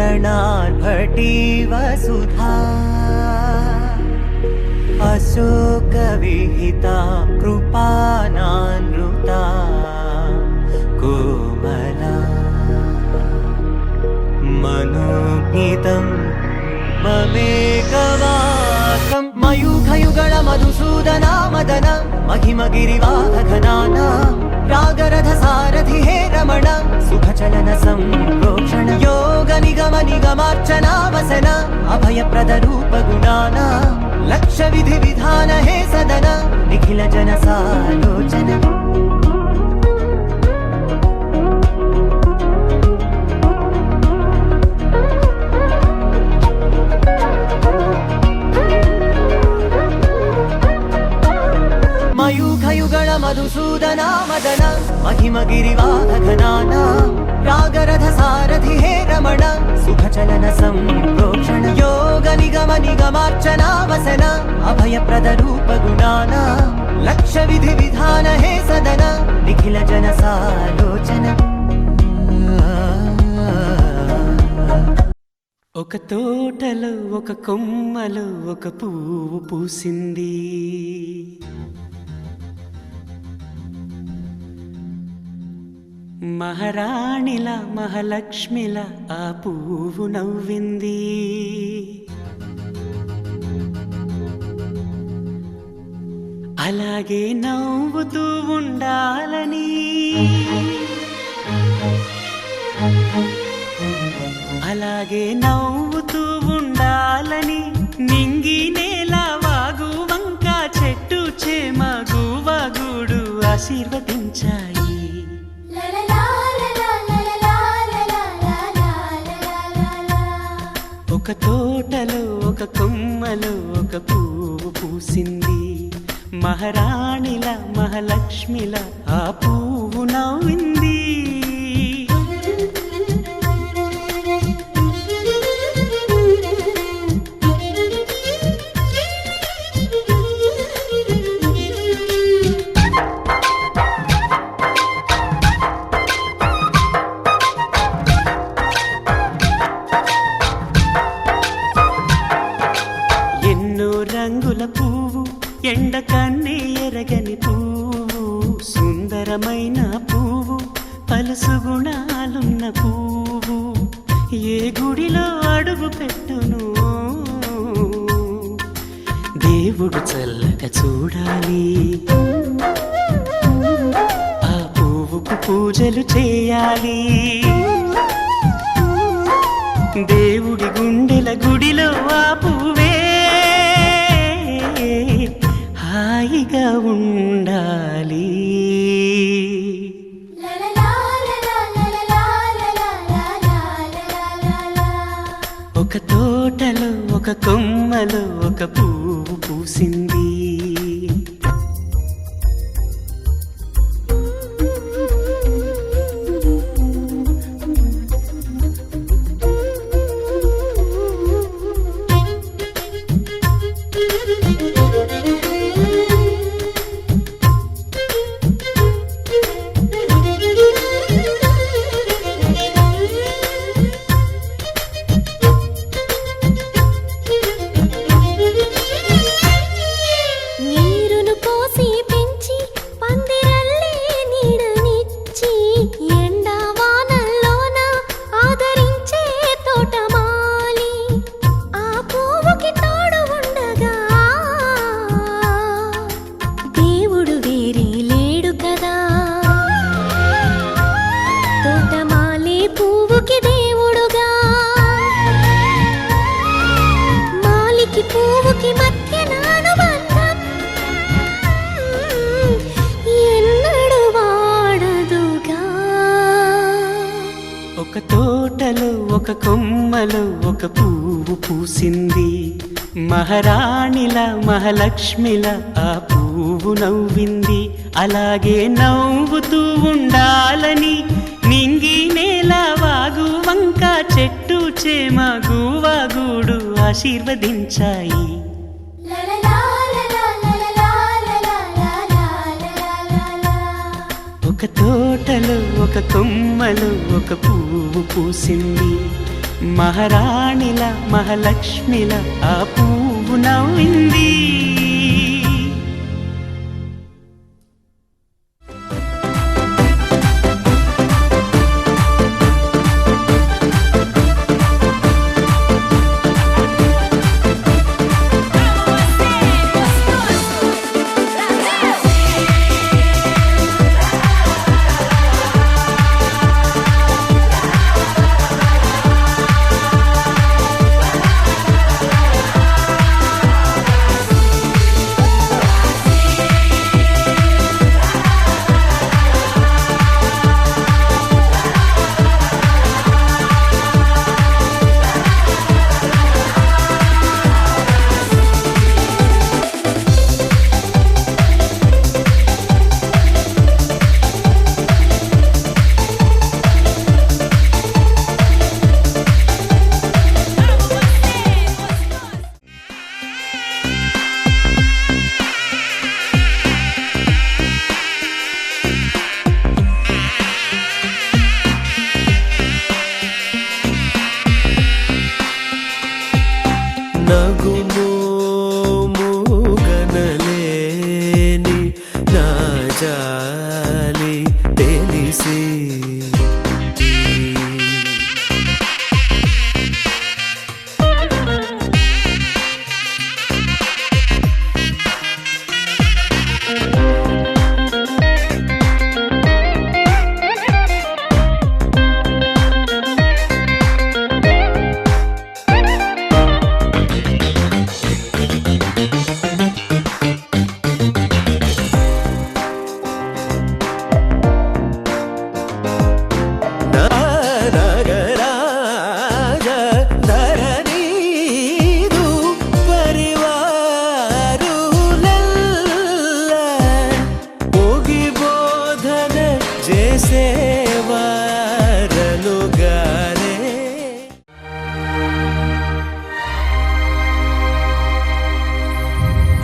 चरणार्भटी वसुधा अशोकविहिता कृपानानृता कोमला मनोज्ञितं ममेकवाकं मयूखयुगल मधुसूदना मदन महिमगिरिवाहघनाना रागरथ सारथि हे रमण सुखचलन संप्रोक्षण योग निगम निगमार्चना वसन अभयप्रद रूप गुणाना लक्ष्य विधि विधान हे सदन निखिल जन सालोचन मयूखयुगल मधुसूदना मदन महिमगिरिवाहघनाना रागरथ सारथि हे रमण सुखचलन संप्रोक्षण योग निगम निगमार्चना वसन अभयप्रद रूप गुणाना लक्ष्य विधि विधान हे सदन निखिल जन सालोचन ఒక తోటలో ఒక కొమ్మలో ఒక పువ్వు పూసింది మహారాణిలా మహాలక్ష్మిలా ఆ పువ్వు నవ్వింది అలాగే నవ్వుతూ ఉండాలని అలాగే నవ్వుతూ ఉండాలని నింగి నేల వాగు వంక చెట్టు చేమ గువగుడు ఆశీర్వదించాయి ఒక తోటలో ఒక కొమ్మలో ఒక పువ్వు పూసింది మహారాణిలా మహాలక్ష్మిలా ఆ పువ్వు నవ్వింది రంగుల పువ్వు ఎండ కన్నే ఎరగని పువ్వు సుందరమైన పువ్వు పలుసు గుణాలున్న పువ్వు ఏ గుడిలో అడుగు పెట్టును దేవుడు చల్లగా చూడాలి ఆ పువ్వుకు పూజలు చేయాలి దేవుడి గుండెల గుడిలో ఆ పువ్వే హాయిగా ఉండాలి ఒక తోటలో ఒక కొమ్మలో ఒక పువ్వు పూసింది ఒక తోటలో ఒక కొమ్మలో ఒక పువ్వు పూసింది మహారాణిలా మహాలక్ష్మిలా ఆ పువ్వు నవ్వింది అలాగే నవ్వుతూ ఉండాలని నింగి నేల వాగు వంక చెట్టు చేమ గువగుడు ఆశీర్వదించాయి ఒక తోటలో ఒక కొమ్మలో ఒక పువ్వు పూసింది మహారాణిల మహాలక్ష్మిల ఆ పువ్వు నవ్వింది. నగుమోముగనలేని నా జాలి తెలిసి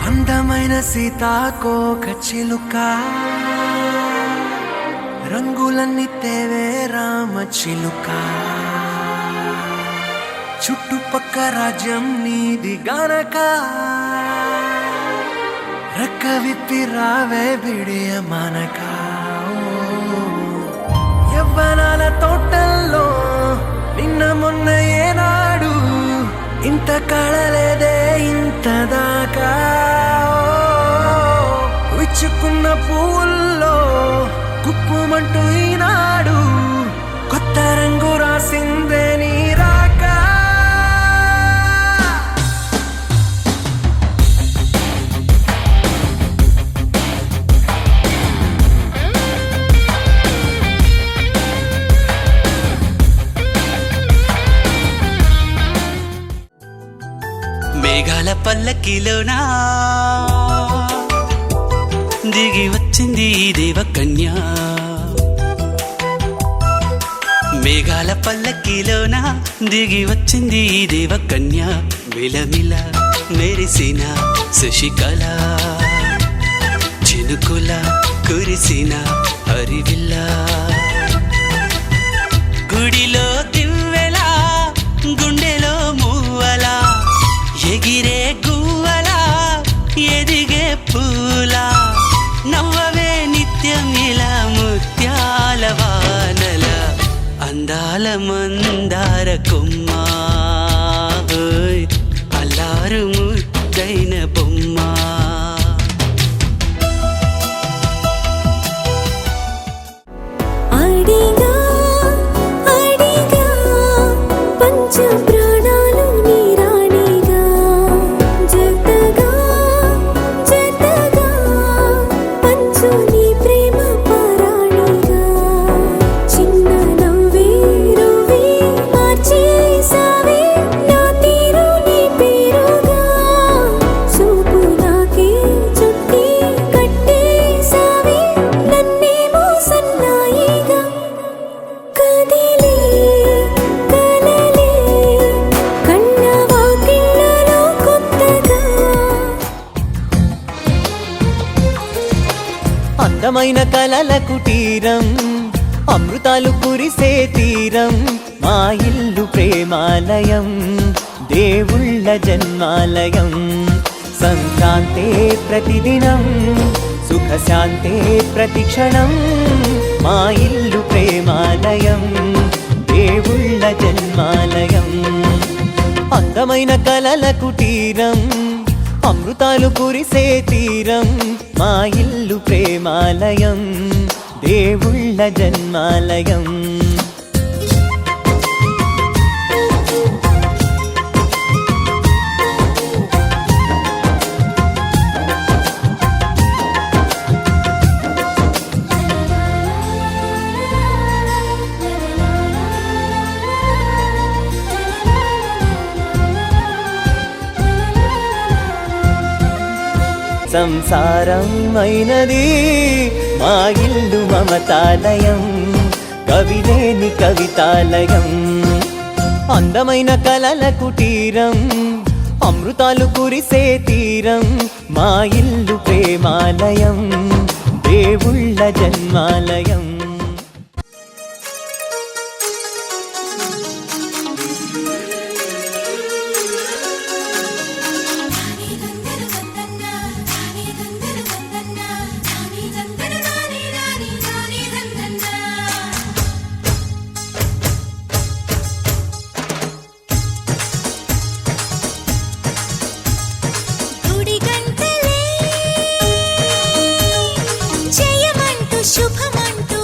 అందమైన సీతాకోక చిలుక రంగులన్నీ తేవే రామ చిలుక చుట్టుపక్క రాజ్యం నీది గనక రెక్క విప్పి రావే బిడియ మనక యవ్వనాల తోటల్లో నిన్న మొన్న ఏనాడు ఇంత కళలేదే ఇంత దాకా విచ్చుకున్న పువ్వుల్లో కుప్పుమంటూ ఈనాడు కొత్త రంగు రాసిందే నీ రాక మేఘాల పల్లకిలోనా దిగి వచ్చింది ఈ దేవకన్య. మేఘాల పల్లకిలోనా దిగి వచ్చింది ఈ దేవకన్య. మిలమిల మెరిసిన శశికళ చినుకుల కురిసిన హరివిల్ల గుడిలో దివ్వెలా గుండెలో మువ్వలా ఎగిరే గువ్వలా ఎదిగే పూలా నవ్వవే నిత్యం ఇలా ముత్యాల వానల అందాల మందార కొమ్మ అల్లారు ముద్దైన బొమ్మ. అందమైన కలల కుటీరం అమృతాలు కురిసే తీరం మా ఇల్లు ప్రేమాలయం, దేవుళ్ళ జన్మాలయం. సంక్రాంతే ప్రతిదినం, సుఖశాంతే ప్రతిక్షణం. మా ఇల్లు ప్రేమాలయం, దేవుళ్ళ జన్మాలయం. అందమైన కలల కుటీరం, అమృతాలు కురిసే తీరం. మా ఇల్లు ప్రేమాలయం, దేవుళ్ళ జన్మాలయం. సంసారం అయినది మా ఇల్లు మమతాలయం, కవిలేని కవితాలయం. అందమైన కలల కుటీరం, అమృతాలు కురిసే తీరం. మా ఇల్లు ప్రేమాలయం, దేవుళ్ళ జన్మాలయం. శుభమంటూ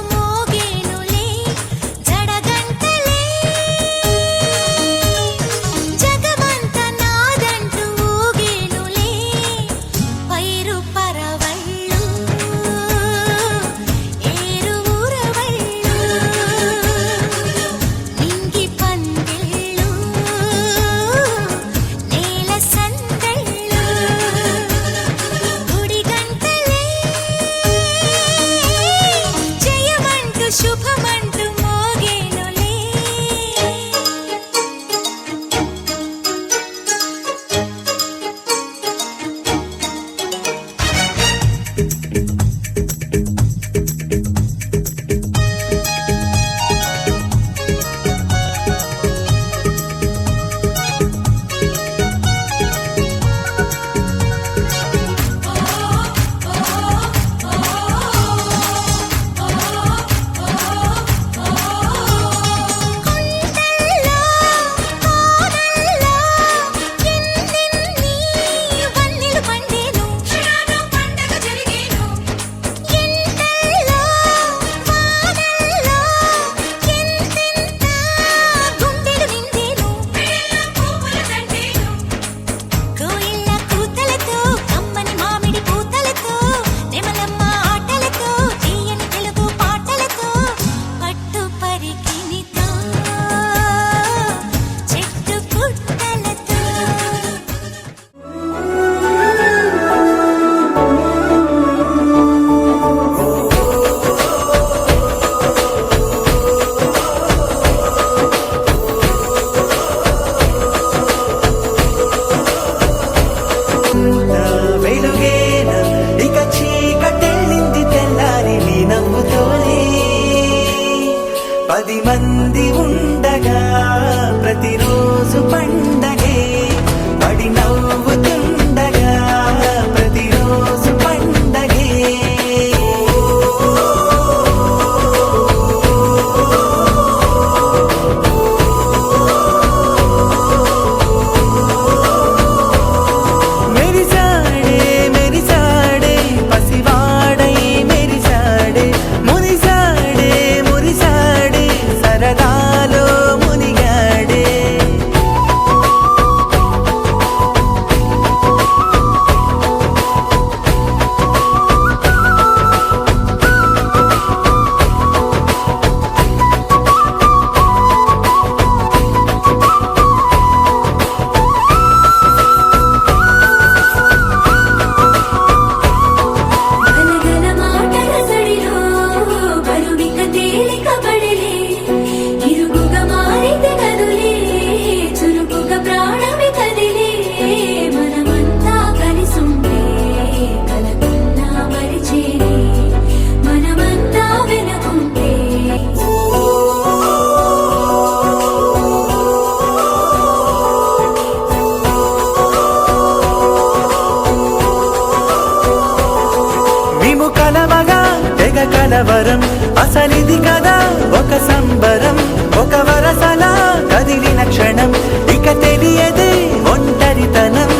కలవరం అసలిది కదా ఒక సంబరం ఒక వరసలా కదిలిన క్షణం ఇక తెలియదే ఒంటరితనం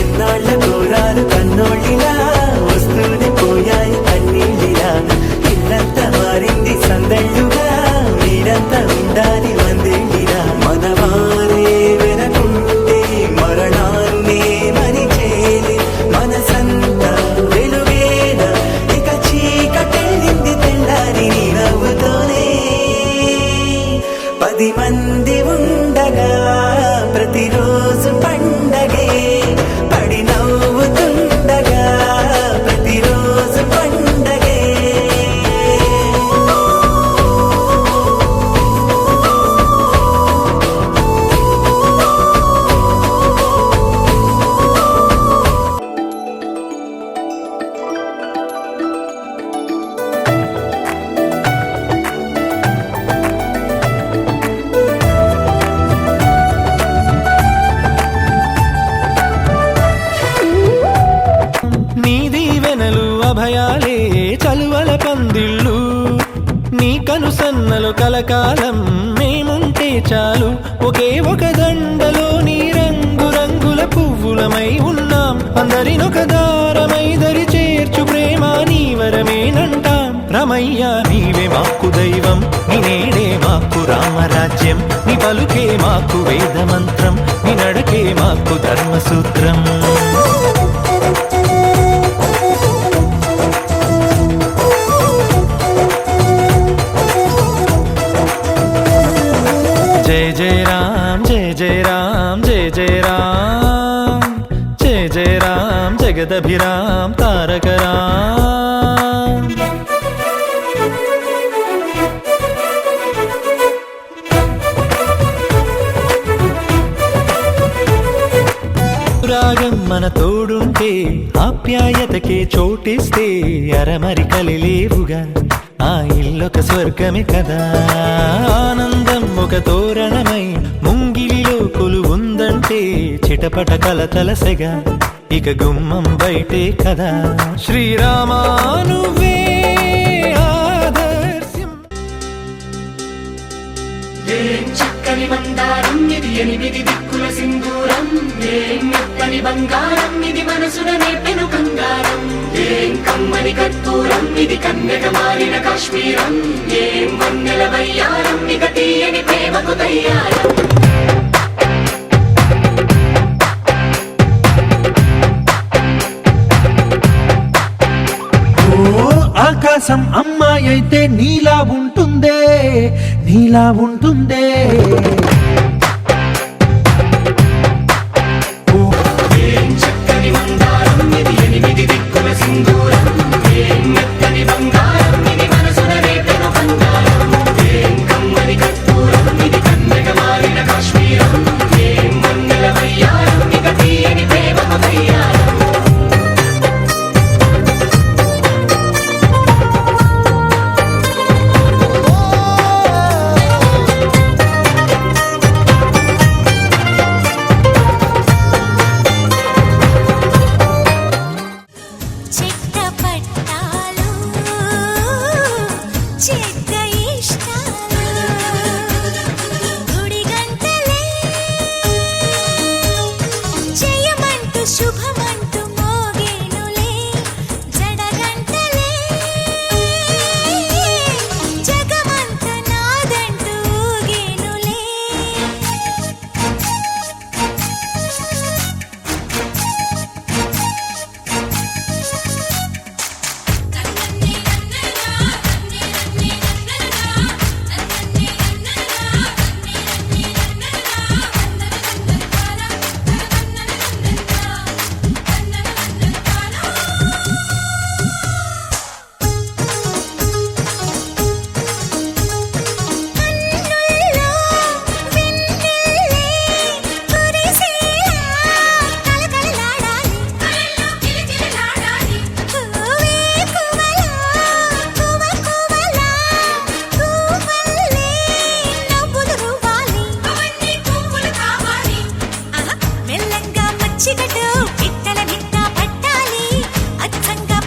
ఎన్నాళ్ళ కోరాలు కన్నోళ్ళిలా వస్తూనే పోయాయి కన్నీళ్ళిలా ఇల్లంతా మారింది సందళ్ళుగా మీరంతా ఉండాలి వందేళ్ళిలా మనవారే వెనకుంటే మరణాన్నే మరిచేలి మనసంతా వెలుగేన ఇక చీకటెళ్ళింది తెల్లారి నీ నవ్వుతోనే 10 మంది ఉండగా ప్రతిరోజు పండగే పడి నవ్వుతుండగా ప్రతిరోజు పండగే నీ దీవెనలు అభయాలే చలువల పందిళ్ళు నీ కనుసన్నలు కలకాలం మేముంటే చాలు ఒకే ఒక దండలో నీ రంగు రంగుల పువ్వులమై ఉన్నాం అందరినొక దారమై దరి చేర్చు ప్రేమ నీ వరమేనంటాం రమయ్య నీవే మాకు దైవం నీ నేడే మాకు రామరాజ్యం నీ పలుకే మాకు వేద మంత్రం నీ నడకే మాకు ధర్మసూత్రం जय जय राम जय जय राम जय जय राम जय जय राम जगदभिराम तारक राम రాగం మన తోడుంటే ఆప్యాయతకే చోటిస్తే అరమరికలి లేవుగా ఆ ఇల్లొక స్వర్గమే కదా ఆనందం ఒక తోరణమై ముంగిలిలో కొలువుందంటే చిటపట కలతలసెగా ఇక గుమ్మం బయటే కదా శ్రీరామా నువ్వే ఆదర్శం ఏం చక్కని మందారం ఇది 8 దిక్కుల సింధూరం ఏం మెత్తని బంగారం ఇది మనసున నేపెను కంగారం ఏం కమ్మని కర్పూరం ఇది కన్యక మారిన కాశ్మీరం ఏం వన్నెల వయ్యారం ఇక తీయని ప్రేమకు తయ్యారం ఆకాశం అమ్మాయి అయితే నీలా ఉంటుందే నీలా ఉంటుందే ఏం చక్కని మందారం ఇది 8 దిక్కుల సింధూరం ఏం మెత్తని బంగారం ఇది మనసున నేపెను కంగారం ఏం కమ్మని కర్పూరం ఇది కన్యక మారిన కాశ్మీరం ఏం వన్నెల వయ్యారం ఇక తీయని ప్రేమకు తయ్యారం శుభమంటూ మోగేనులే జడగంటలే జగమంత నాదంటూ ఊగేనులే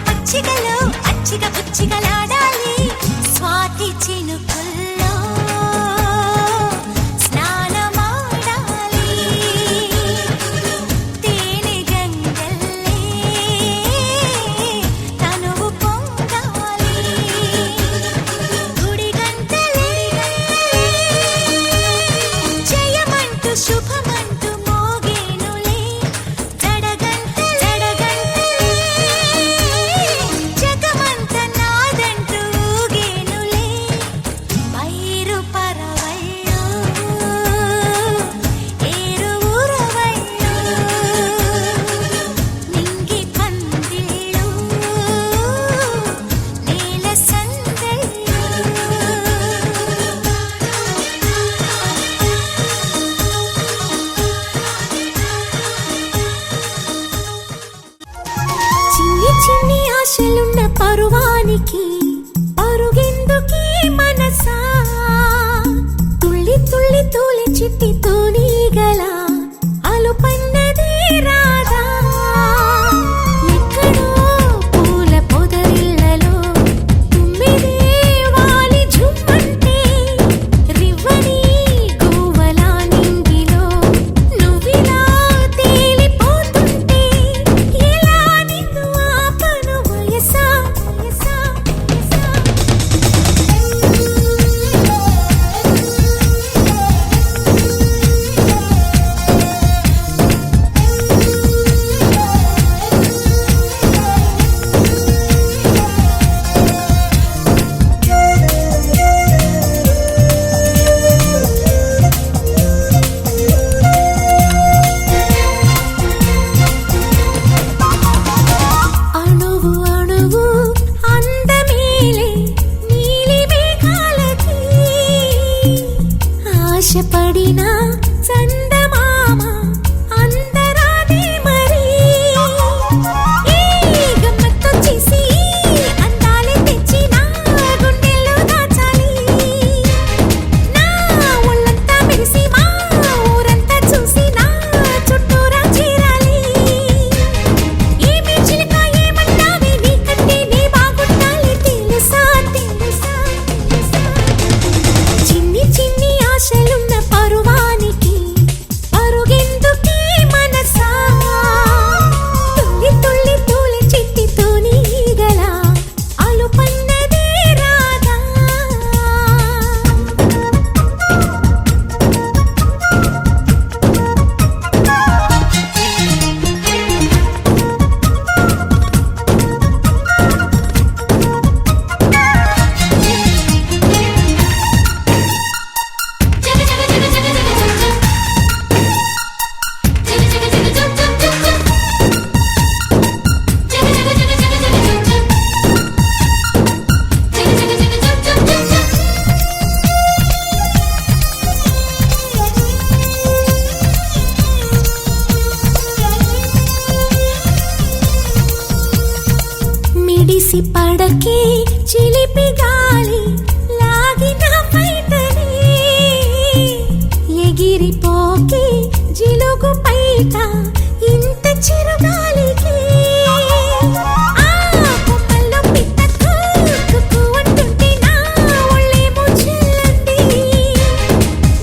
పచ్చిగలు అచ్చిగ పుచ్చిగలాడాలి ఎగిసి పడకే చిలిపి గాలి లాగిన పైటని ఎగిరిపోకే జిలుగు పైట ఇంత చిరుగాలికి ఆ కొమ్మల్లో పిట్ట కుక్కు అంటుంటే నా ఒళ్ళేమో చెల్లంది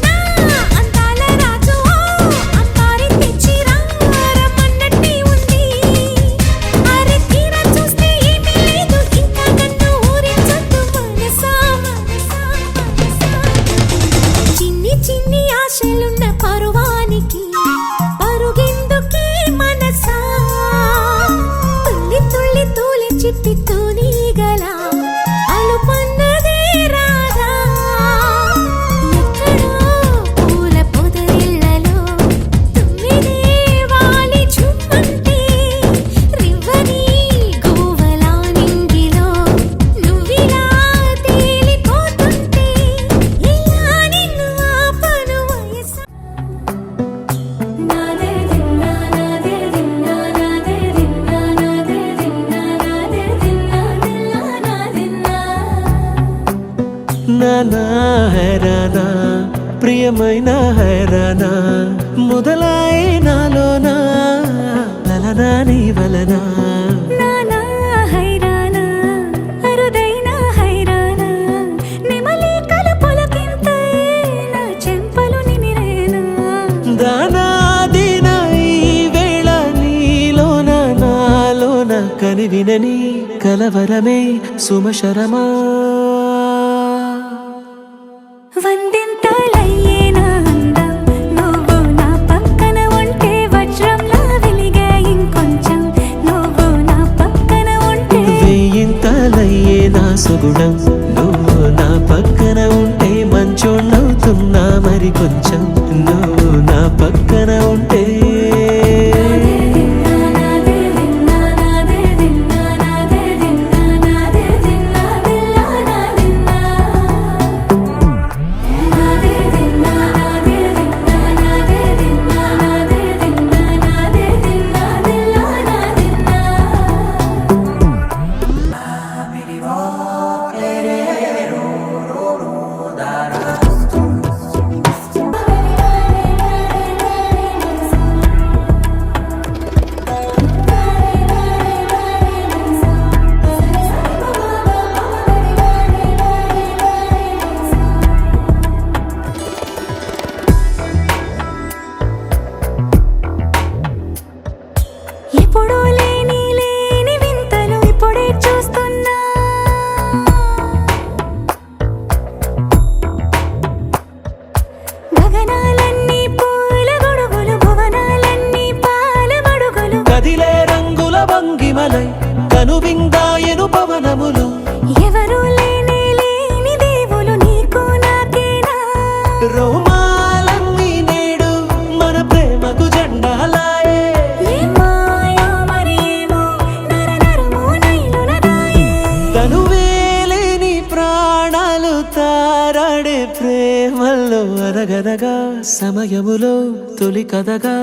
నా అందాల రాజు అమ్మారి తెచ్చి రమ్మన్నట్టే ఉంది అరే తీరా చూస్తే ఏమీ లేదు ఇంకా నన్ను ఊరించొద్దు మనసా చిన్ని చిన్ని ఆశలున్న పరువానికి పరుగెందుకే మనసా తుల్లి తుల్లి తూలి చిట్టి తూనీగల అలుపన్నదే రాధా ఎక్కడో పూల పొదరిళ్ళలో తుమ్మిదే వాలి చుమ్మంటే రివ్వని గోవలా నింగిలో నువ్విలా తేలిపోతుంటే ఇలా నిన్ను ఆపను వయసా నాదే దిన్నా నాదే దిన్నా నాదే దిన్నా నాదే దిన్నా నాదే దిన్నా దిన్నా నానా హైరానా ప్రియమైన హైరానా మొదలాయి నాలోనా లలనా నీ వలనా నానా హైరానా అరుదైన హైరానా నెమలి కలుపులకింతై నా చెంపలు నిమిరేనా దానాదిన ఈ వేళ నీలోన నాలోన కనివినని కలవరమే సుమశరమా వందింతలయ్యేనా అందం నువ్వు నా పక్కన ఉంటే వజ్రంలా వెలిగే ఇంకొంచెం నువ్వు నా పక్కన ఉంటే వేయింతలయ్యే నా సుగుణం నువ్వు నా పక్కన ఉంటే మంచోళ్ళవుతున్నా మరి కొంచెం నువ్వు నా పక్కన ఉంటే నాదే దిన్నా నాదే దిన్నా నాదే దిన్నా నాదే దిన్నా దిల్లా నాదిన్నా నాదే దిన్నా నాదే దిన్నా నాదే దిన్నా నాదే దిన్నా నాదే దిన్నా దిల్లా నాదిన్నా ఎప్పుడూ లేని వింతలు ఇప్పుడే చూస్తున్నా గగనాలన్నీ పూల గొడుగులు భువనాలన్నీ పాల మడుగులు కదిలే రంగుల భంగిమలై కనువిందాయను పవనములు ఎవరూ లేని దేవులు నీకు నాకేనా రోమాలన్నీ నేడు మన ప్రేమకు జెండాలాయే ఏ మాయా మరేమో నరనరమో నైలునదాయే తనువేలేని ప్రాణాలు తారాడే ప్రేమల్లో అరగనగా సమయములో తొలి కథగా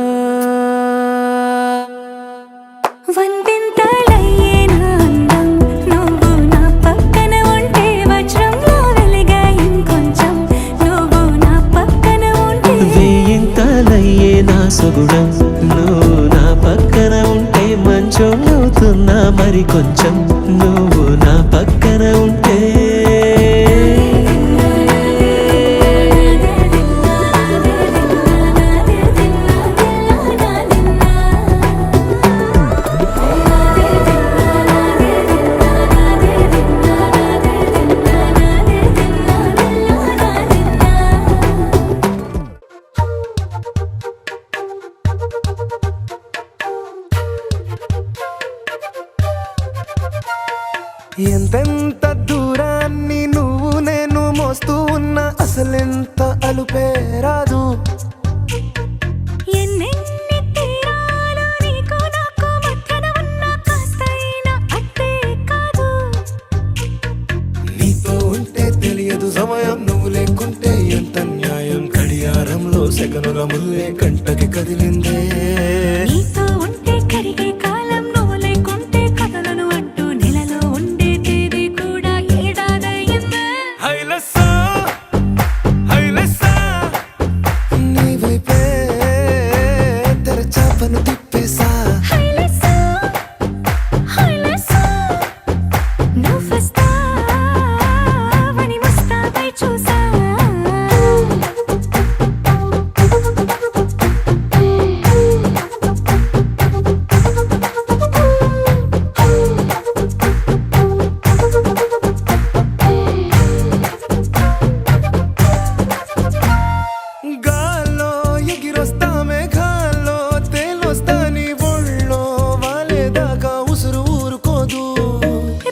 వందింతలయ్యేనా అందం నువ్వు నా పక్కన ఉంటే వజ్రంలా వెలిగే ఇంకొంచెం నువ్వు నా పక్కన ఉంటే వేయింతలయ్యే నా సుగుణం నువ్వు నా పక్కన ఉంటే మంచోళ్ళవుతున్నా మరి కొంచెం నువ్వు నా పక్కన ఉంటే ఎంతెంత దూరాన్ని నువ్వు నేను మోస్తూ ఉన్నా అసలెంత అలుపే రాదు ఎన్నెన్ని తీరాలు నీకు నాకు మధ్యన ఉన్న కాస్తైనా అట్టే కాదు నీతో ఉంటే తెలియదు సమయం నువ్వు లేకుంటే ఎంత న్యాయం గడియారంలో సెకనుల ముల్లే కంటకి కదిలిందే నీతో ఉంటే కరిగే కాలం నువ్వు లేకుంటే కథలను అంటూ నెలలో ఉండే చాపను తిప్పేసా హైలెస్సా హైలెస్సా నువ్వొస్తావని ముస్తాబై చూసా గాల్లో ఎగిరొస్తా మేఘాల్లో తేలొస్తా నీ ఒళ్ళో వాలేదాకా ఉసురు ఊరుకోదు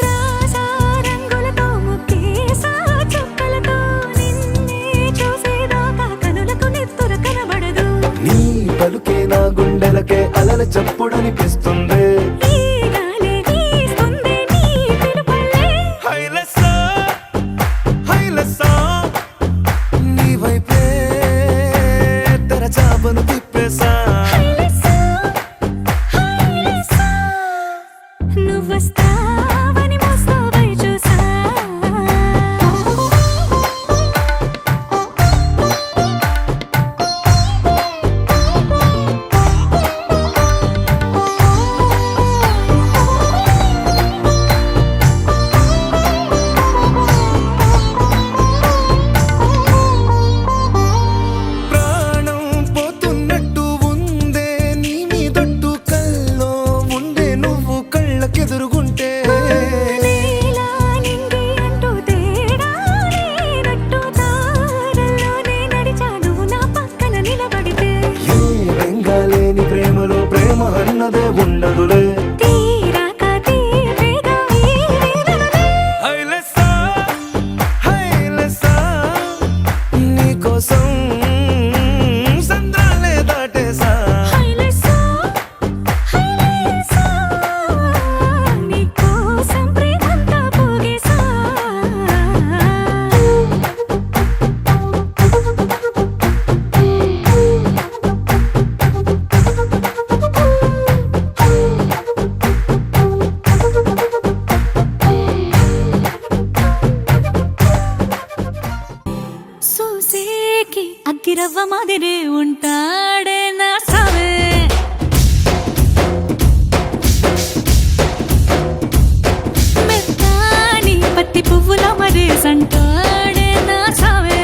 రాసా రంగులతో ముక్కేసా చుక్కలతో నిన్నే చూసేదాకా కనులకు నెత్తురు కనబడదు నీ పలుకే నా గుండెలకే అలల చప్పుడనిపిస్తుంది ఈ గాలి వీస్తుంది నీ పిలుపుల్లే హైలెస్సా హైలెస్సా నీ వైపే తెర చాపను తిప్పేసా హైలెస్సా హైలెస్సా నువ్వొస్తావని ముస్తాబై చూసా ప్రాణం పోతున్నట్టు ఉందే నీ మీదొట్టు కల్లో ఉండే నువ్వు కళ్ళకెదురుగుంటే నీలా నింగి అంటూ తేడా లేనట్టు తారల్లోనే నడిచా నువ్వు నా పక్కన నిలబడితే ఏ వెంగాలేని ప్రేమలో ప్రేమ అన్నదే ఉండదులే తీరాక తీరేగా ఈ వేదనలే హైలెస్సా హైలెస్సా నీకోసం సంద్రాలే దాటేసా హైలెస్సా హైలెస్సా నీకోసం ప్రేమంతా పోగేసా సూసేకి అగ్గిరవ్వ మాదిరి ఉంటాడే నా సావే మెత్తాని పత్తి పువ్వుల మరి సంటాడే నా సావే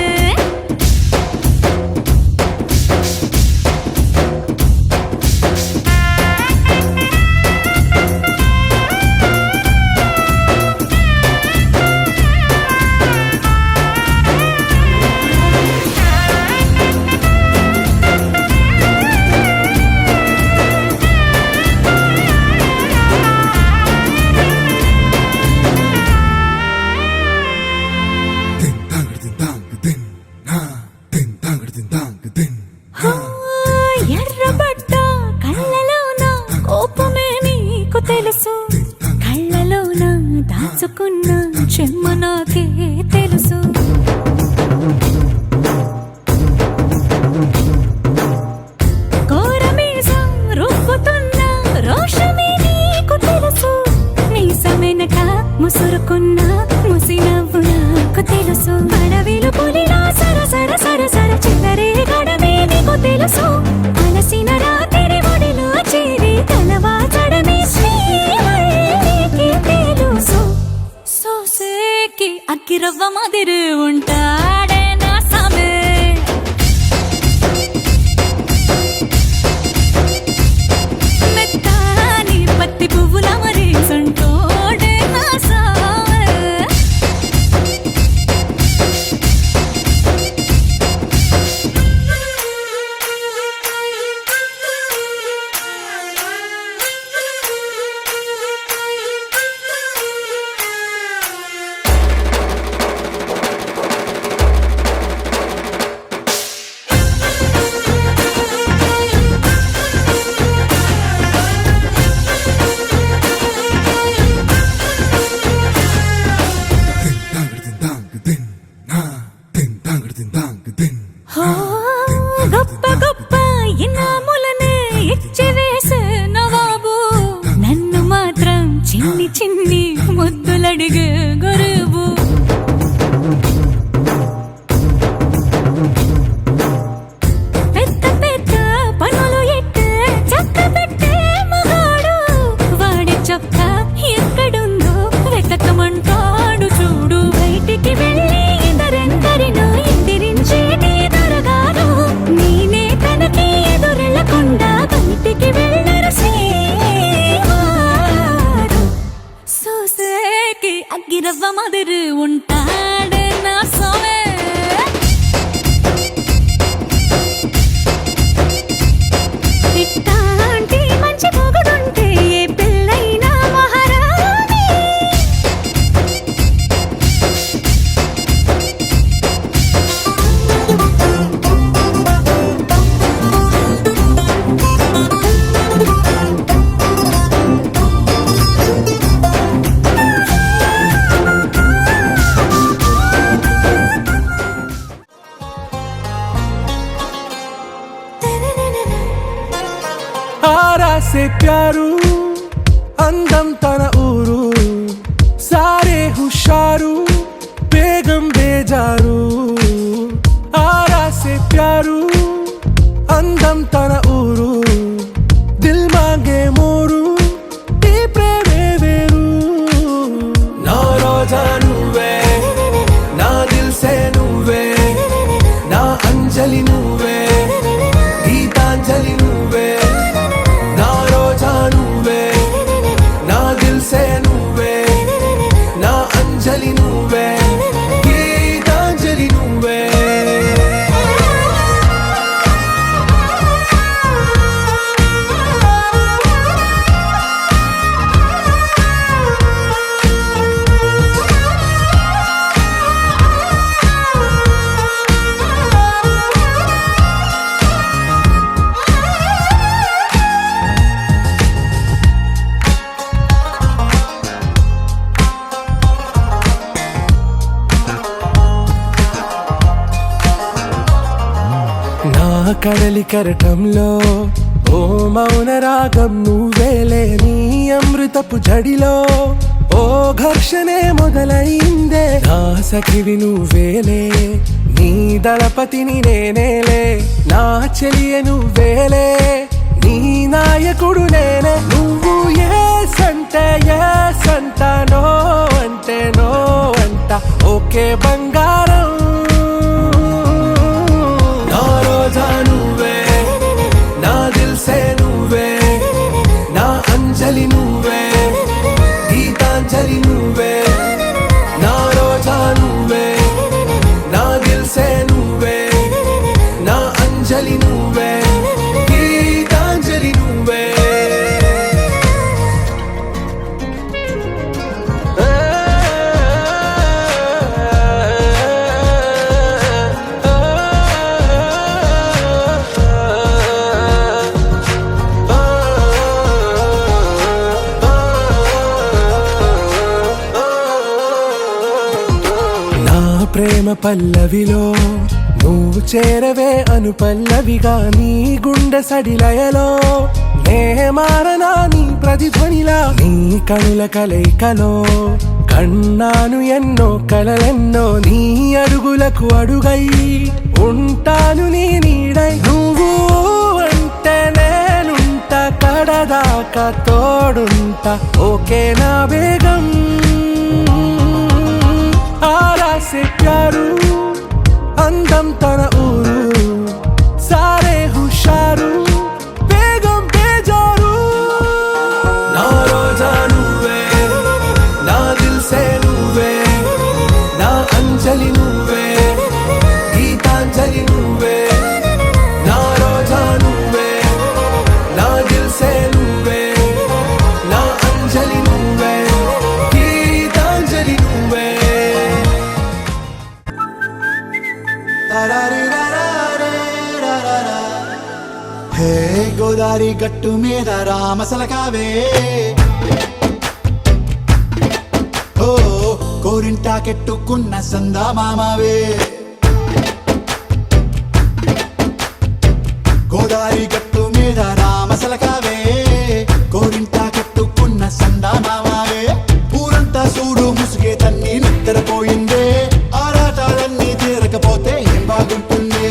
ఎర్రబడ్డ కళ్ళలోన కోపమే నీకు తెలుసు కళ్ళలోన దాచుకున్న చెమ్మ నాకే తెలుసు కోరమీసం రుబ్బుతున్న రోషమే నీకు తెలుసు మీసమెనక ముసురుకున్న ముసినవ్వు నాకు తెలుసు అడవిలు పులిలా సరసర సరసర చిల్లరే గడమే నీకు తెలుసు అలసిన రాత్రి ఒడిలో చేరి కలవాచడమే శ్రీవల్లికి తెలుసు సోసేకి అగ్గిరవ్వ మాదిరి ఉంటాడే నా సామే మెత్తాని పత్తి పువ్వుల మరి సంటోడే నా సామే గొప్ప గొప్ప ఇనాములనే ఇచ్చి వేసే నవాబు నన్ను మాత్రం చిన్ని చిన్ని ముద్దులడిగే గురువు పెద్ద పెద్ద పనులు ఎట్టే చక్క ఆరా సే ప్యారు అందం తన ఊరు సారే హుషారు బేగం బేజారు ఆరా సే ప్యారు అందం తన ఊరు దిల్ మాంగే మోరు ఈ ప్రేమే వేరు నా రోజా నువ్వే నా దిల్ సే నువ్వే నా అంజలి నువ్వే గీతాంజలి నువ్వే నా రోజా నువ్వే నా దిల్ సే నువ్వే నా అంజలి నువ్వే గీతాంజలి నువ్వే నా కడలి కరటంలో ఓ మౌన రాగం నువ్వేలే నీ అమృతపు జడిలో ఓ ఘర్షణే మొదలైందే నా సఖివి నువ్వేలే నీ దళపతిని నేనేలే నా చెలియ నువ్వేలే నీ నాయకుడు నేనే నువ్వు ఏ సంట నో అంటే నో అంట ఓకే బంగారం నా రోజా నువ్వే నా దిల్ సే నువ్వే నా అంజలి నువ్వే గీతాంజలి నువ్వే నా రోజా నువ్వే నా దిల్ సే నువ్వే నా అంజలి నువ్వే గీతాంజలి నువ్వే నా ప్రేమ పల్లవిలో నువ్వు చేరవే అను పల్లవిగా నీ గుండె సడిలయలో నే మారనా నీ ప్రతిధ్వనిలా నీ కనుల కలయికలో కన్నాను ఎన్నో కలలెన్నో నీ అడుగులకు అడుగై ఉంటాను నీ నీడై నువ్వు అంటే నేనుంట కడదాకా తోడుంట ఓకే నా బేగం ఆరా సే ప్యారు అందం తన ఊరు సారే హుషారు బేగం బేజారు నా రోజా నువ్వే నా దిల్ సే నువ్వే నా అంజలి నువ్వే గీతాంజలి నువ్వే నా రోజా నువ్వే నా దిల్ సే నువ్వే నా అంజలి నువ్వే గీతాంజలి నువ్వే హే గోదారి గట్టు మీద రామసలకావే ఓ కోరింటాకెట్టుకున్న సందా మామావే గోదారి గట్టు మీద రామసలకావే కోరింటాకెట్టుకున్న సందా మామావే ఊరంతా చూడు ముసుగే తన్ని నిద్రపోయిందే ఆరాటాలన్నీ తీరకపోతే ఏం బాగుంటుంది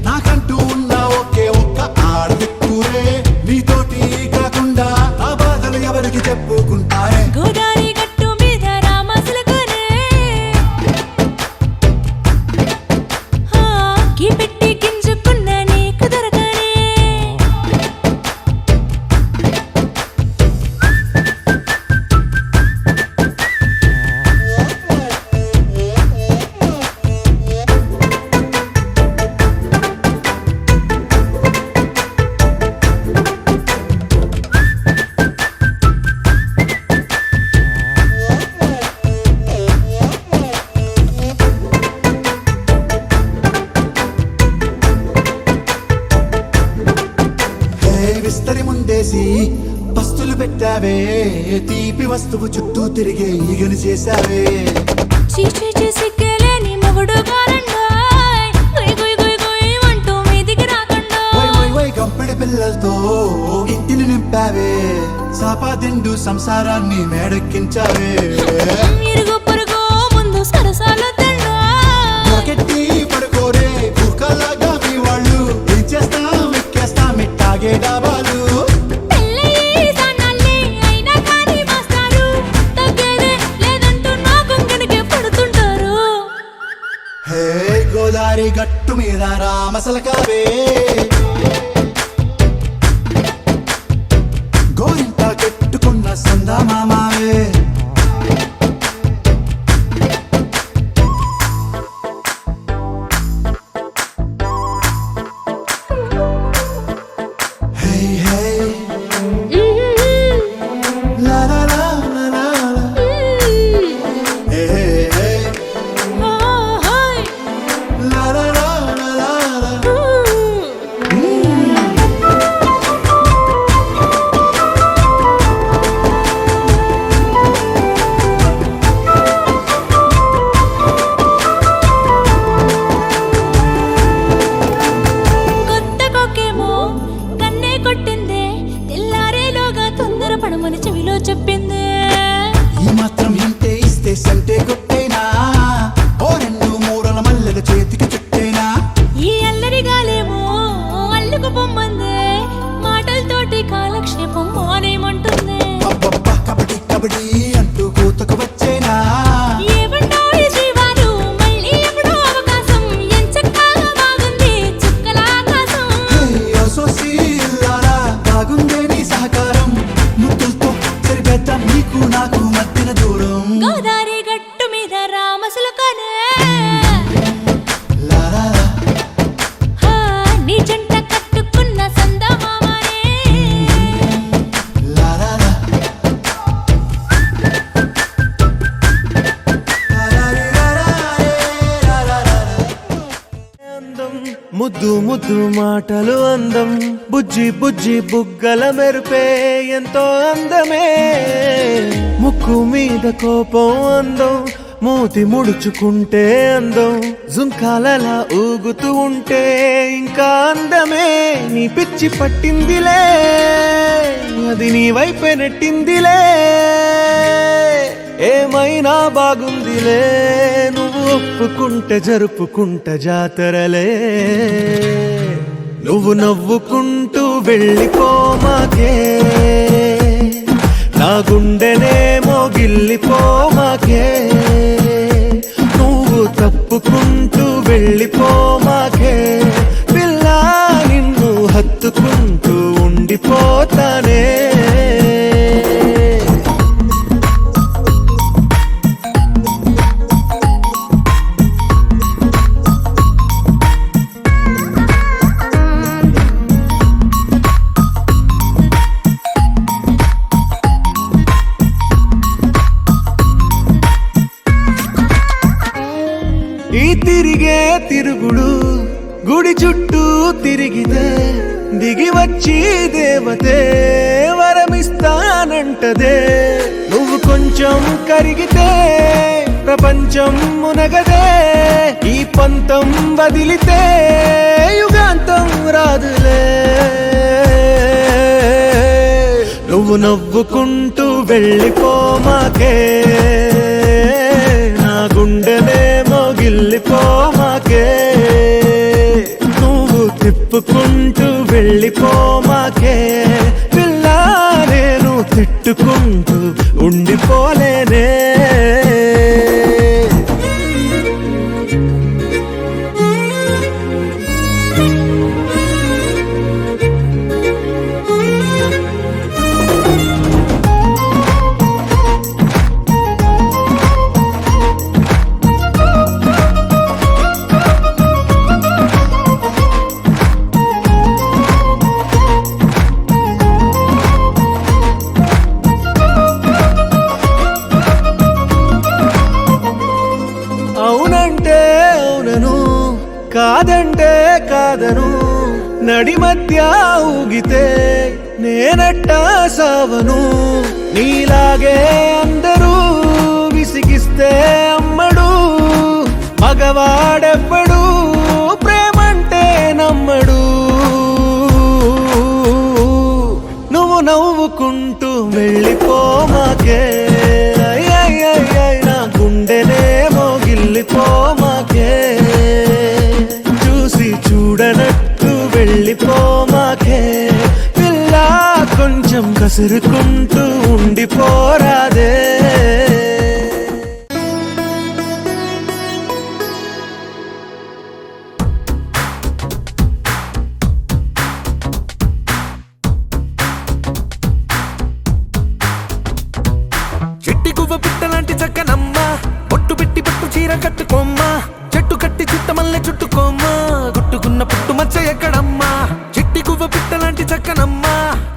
నాకంటూ ఉన్న ఒకే ఒక్క ఆడదిక్కురే నీతోటి కాకుండా నా బాధలు ఎవరికి చెప్పుకుంటారే గోదారి గట్టు మీద రామసలకనే కి పెట్టి గింజుకున్న నీకు దొరకనే విస్తరి ముందేసి పస్తులు పెట్టావే తీపి వస్తువు చుట్టూ తిరిగే ఈగలు చేశావే చీచీ చేసి కేలేని మొగుడు గారండాయ్ గుయ్ గుయ్ గుయ్ గుయ్ అంటూ మీదికి రాకండా వై వై వై గంపెడి పిల్లలతో ఇంటిని నింపే నింపావే సాపాదిండు సంసారాన్ని మేడెక్కించావే ఇరుగు పొరుగు ముందు సరసాల తండ్రా పొరకెట్టి పడుకోరే కుక్కలాగా మీ వాళ్ళు ఏం చేస్తాం ఎక్కేస్తాం ఇట్టాగే డాబాలు పెళ్ళయి సన్నాళ్ళే అయినా కానీ మాస్టారు తగ్గేదే లేదంటూ నా కొంగడికే పడుతుంటారు హే గోదారి గట్టు మీద రామసలకావే గోరింట కట్టుకున్న సందా మామావే హే హే లా లా లా లా లా లా. హే హే హే లా లా లా లా లా లా. కొత్త కొక్కేమో కన్నే కొట్టిందే తెల్లారేలోగా తొందర పడమని చెవిలో చెప్పిందే ఈ మాత్రం ఇంటే ఇస్తే సంటే కొట్టేనా ఓ రెండు మూరల మల్లెల చేతికి చుట్టేనా ఈ అల్లరి గాలేమో అల్లుకు పొమ్మందే మాటలతోటి కాలక్షేపం మానేమంటుంది అబ్బబ్బా కబడ్డీ కబడ్డీ అంటూ కూతకు వచ్చేనా ఏమంటాయి జీవాలు మళ్ళీ ఎప్పుడో అవకాశం ఎంచక్కా బాగుంది చుక్కల ఆకాశం సోసి ఇల్లారా బాగుందే నీ సహకారం ముద్దులతో సరిపెద్దాం నీకు నాకు మధ్యన దూరం గోదారి గట్టు మీద రామసులకనే లా లా లా. నీ జంట కట్టుకున్న సందమామనే లా లా లా. లా లా లా లా లా లా లా లా. అందం ముద్దు ముద్దు మాటలు అందం బుజ్జి బుజ్జి బుగ్గల మెరుపే ఎంతో అందమే ముక్కు మీద కోపం అందం మూతి ముడుచుకుంటే అందం జుంకాలలా ఊగుతూ ఉంటే ఇంకా అందమే నీ పిచ్చి పట్టిందిలే అది నీ వైపే నెట్టిందిలే ఏమైనా బాగుందిలే నువ్వు ఒప్పుకుంటే జరుపుకుంట జాతరలే నువ్వు నవ్వుకుంటూ వెళ్ళిపోమాకే నా గుండెనేమో గిల్లిపోమాకే నువ్వు తప్పుకుంటూ వెళ్ళిపోమాకే పిల్ల నిన్ను హత్తుకుంటూ ఉండిపోతానే ఈ తిరిగే తిరుగుడు గుడి చుట్టూ తిరిగితే దిగి వచ్చి దేవతే వరమిస్తానంటదే నువ్వు కొంచెం కరిగితే ప్రపంచం మునగదే ఈ పంతం వదిలితే యుగాంతం రాదులే నువ్వు నవ్వుకుంటూ వెళ్ళిపోమాకే నా గుండెనేమో గిల్లిపోమాకే నువ్వు తిప్పుకుంటూ వెళ్ళిపోమాకే పిల్ల నేను తిట్టుకుంటూ ఉండిపోలేనే అవునంటే అవునను కాదంటే కాదను నడి మధ్య ఊగితే నేనట్టా సావను నీలాగే అందరూ విసిగిస్తే అమ్మడు మగవాడెవ్వడు ప్రేమంటే నమ్మడు నువ్వు నవ్వుకుంటూ వెళ్ళిపోమాకే నా గుండెనేమో గిల్లిపోమాకే చూసి చూడనట్టు వెళ్ళిపోమాకే పిల్ల కొంచెం కసురుకుంటూ ఉండిపోరాదే చెట్టి గువ్వ పిట్టలాంటి చక్కనమ్మ పొట్టు పెట్టి పట్టు చీర కట్టుకోమ్మా చెట్టు కట్టి చుట్టమల్లె చుట్టుకోమ్మా గుట్టుకున్న పుట్టు మచ్చ ఎక్కడమ్మా చెట్టి గువ్వ పిట్టలాంటి చక్కనమ్మ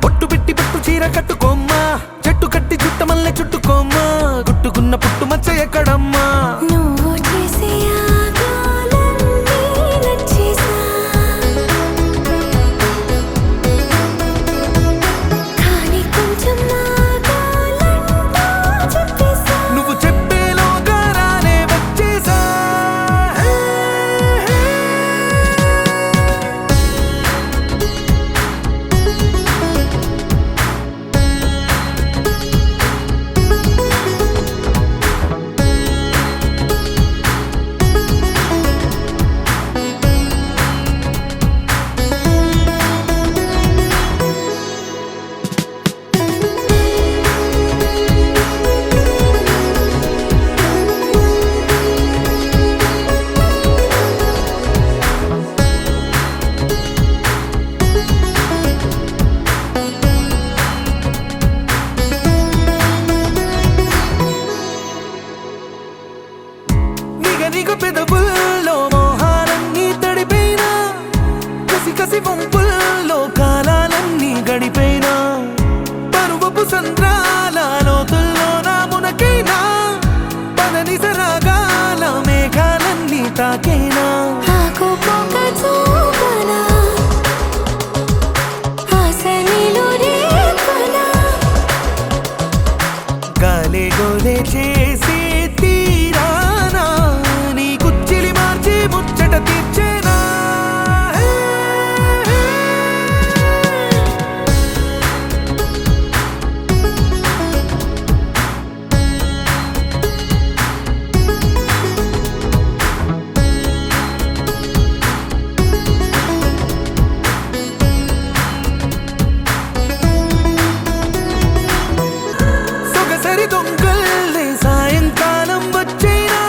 పొట్టు పెట్టి పట్టు చీర కట్టుకోమ్మా చెట్టు కట్టి చుట్టమల్లె చుట్టుకోమ్మా గుట్టుకున్న పుట్టు మచ్చ ఎక్కడమ్మా నువ్వు చేసే ఆగాలన్నీ నచ్చేసా కానీ కొంచెం ఆగాలంటూ చెప్పేసా నువ్వు చెప్పేలోగా రానే వచ్చేసా నిగ పెదవుల్లో మోహాలన్నీ తడిపోయినా కసి కసి వంపుల్లో కాలాలన్నీ గడిపోయినా పరువపు సంద్రాల లోతుల్లో నా మునకైనా పదని సరాగాల మేఘాలన్నీ తాకేనా ఆకుపోక చూపనా ఆశ నీలో రేపనా గాలే గోలే చేసి తీరానా నీ కుచ్చిలి మార్చి ముచ్చట తీర్చేనా సొగసరి దొంగల్లే సాయంకాలం వచ్చేనా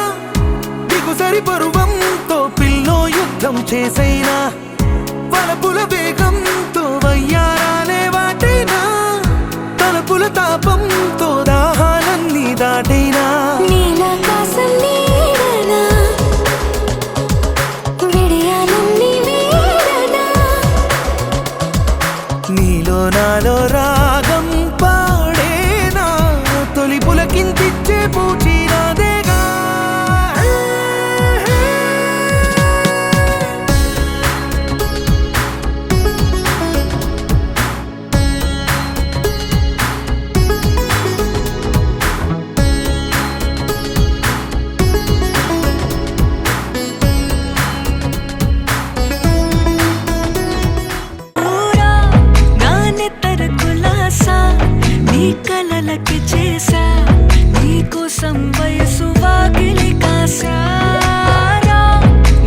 దిగుసరి పరువంతో పిల్లో యుద్ధం చేసైనా వలపుల వేగంతో వయ్యారాలే వాటైనా తలపుల తాపంతో దాహాలన్నీ దాటైనా నీలాకాశం నీడనా విడియాలన్నీ వీడనా నీలో నాలో రాగం పాడేనా తొలి పులకింతిచ్చే పూచినాదేగా ఊరా నానెత్తర కులాసా నీ కలలకి చేసా నీ కోసం వయసు వాకిలి కాసారా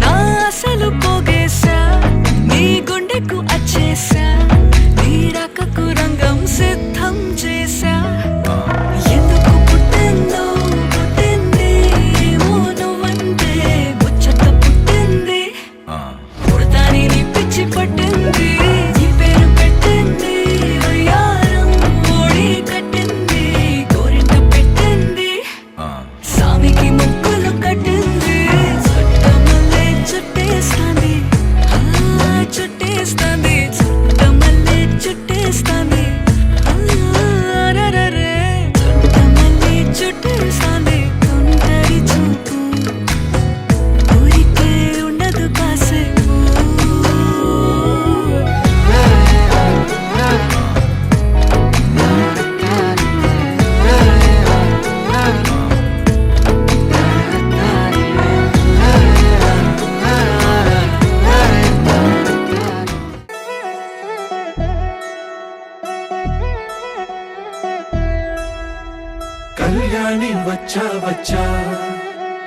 నా అసలు పోగేసా నీ గుండెకు అచ్చేసా నీ రకకు రంగం సిద్ధం చేసా ఎందుకు పుట్టిందో పుట్టింది ఏమో నువ్వంటే ముచ్చట పుట్టింది పుడతాని నీ పిచ్చి పట్టింది ఈ పేరు పెట్టింది వయ్యారం ఓడి కట్టింది కళ్యాణి వచ్చా వచ్చా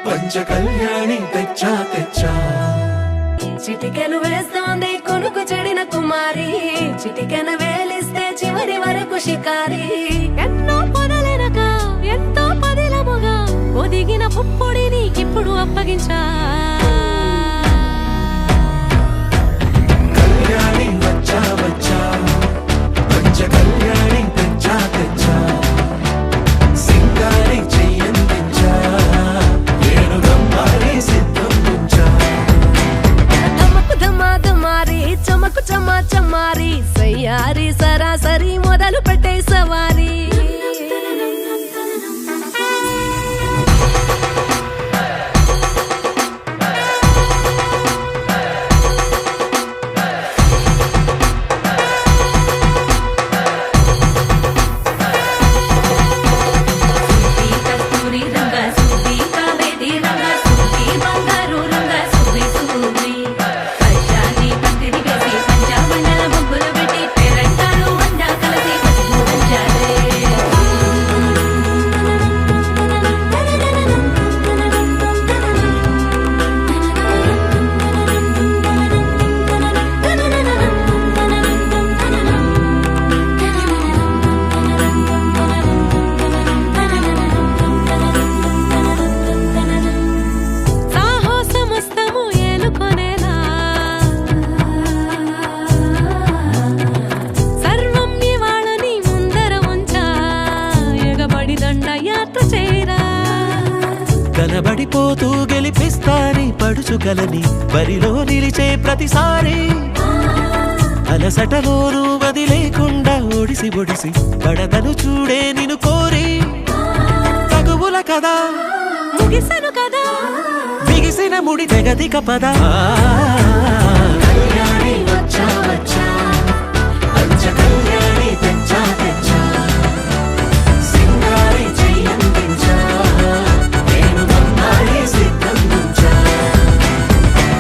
పంచ కళ్యాణి తెచ్చా తెచ్చా చిటికెను వేస్తోంది కొనుకు చెడిన కుమారి చిటికెన వేలిస్తే చివరి వరకు షికారి ఎన్నో పొదలెనక ఎంతో పదిలముగా ఒదిగిన పుప్పొడి నీకిప్పుడు అప్పగించా కళ్యాణి వచ్చా వచ్చా పంచ కళ్యాణి తెచ్చా తెచ్చా సింగారి చెయ్యందించా ఏనుగమ్మారి సిద్ధం ఉంచా ధమకు ధమాధమారి చమకు చమా చమారి సయ్యారి సరాసరి మొదలు పెట్టే సవారీ కనబడిపోతూ గెలిపిస్తాని పడుచుకలని బరిలో నిలిచే ప్రతిసారి అలసటలోనూ వదిలేకుండా ఒడిసి ఒడిసి పడతను చూడే నిన్ను కోరి తగువుల కదా ముగిసను కదా బిగిసిన ముడి తెగదిక పద కళ్యాణి వచ్చా వచ్చా పంచ కళ్యాణి తెచ్చా తెచ్చా సింగారి చెయ్యందించా ఏనుగమ్మారి సిద్ధం ఉంచా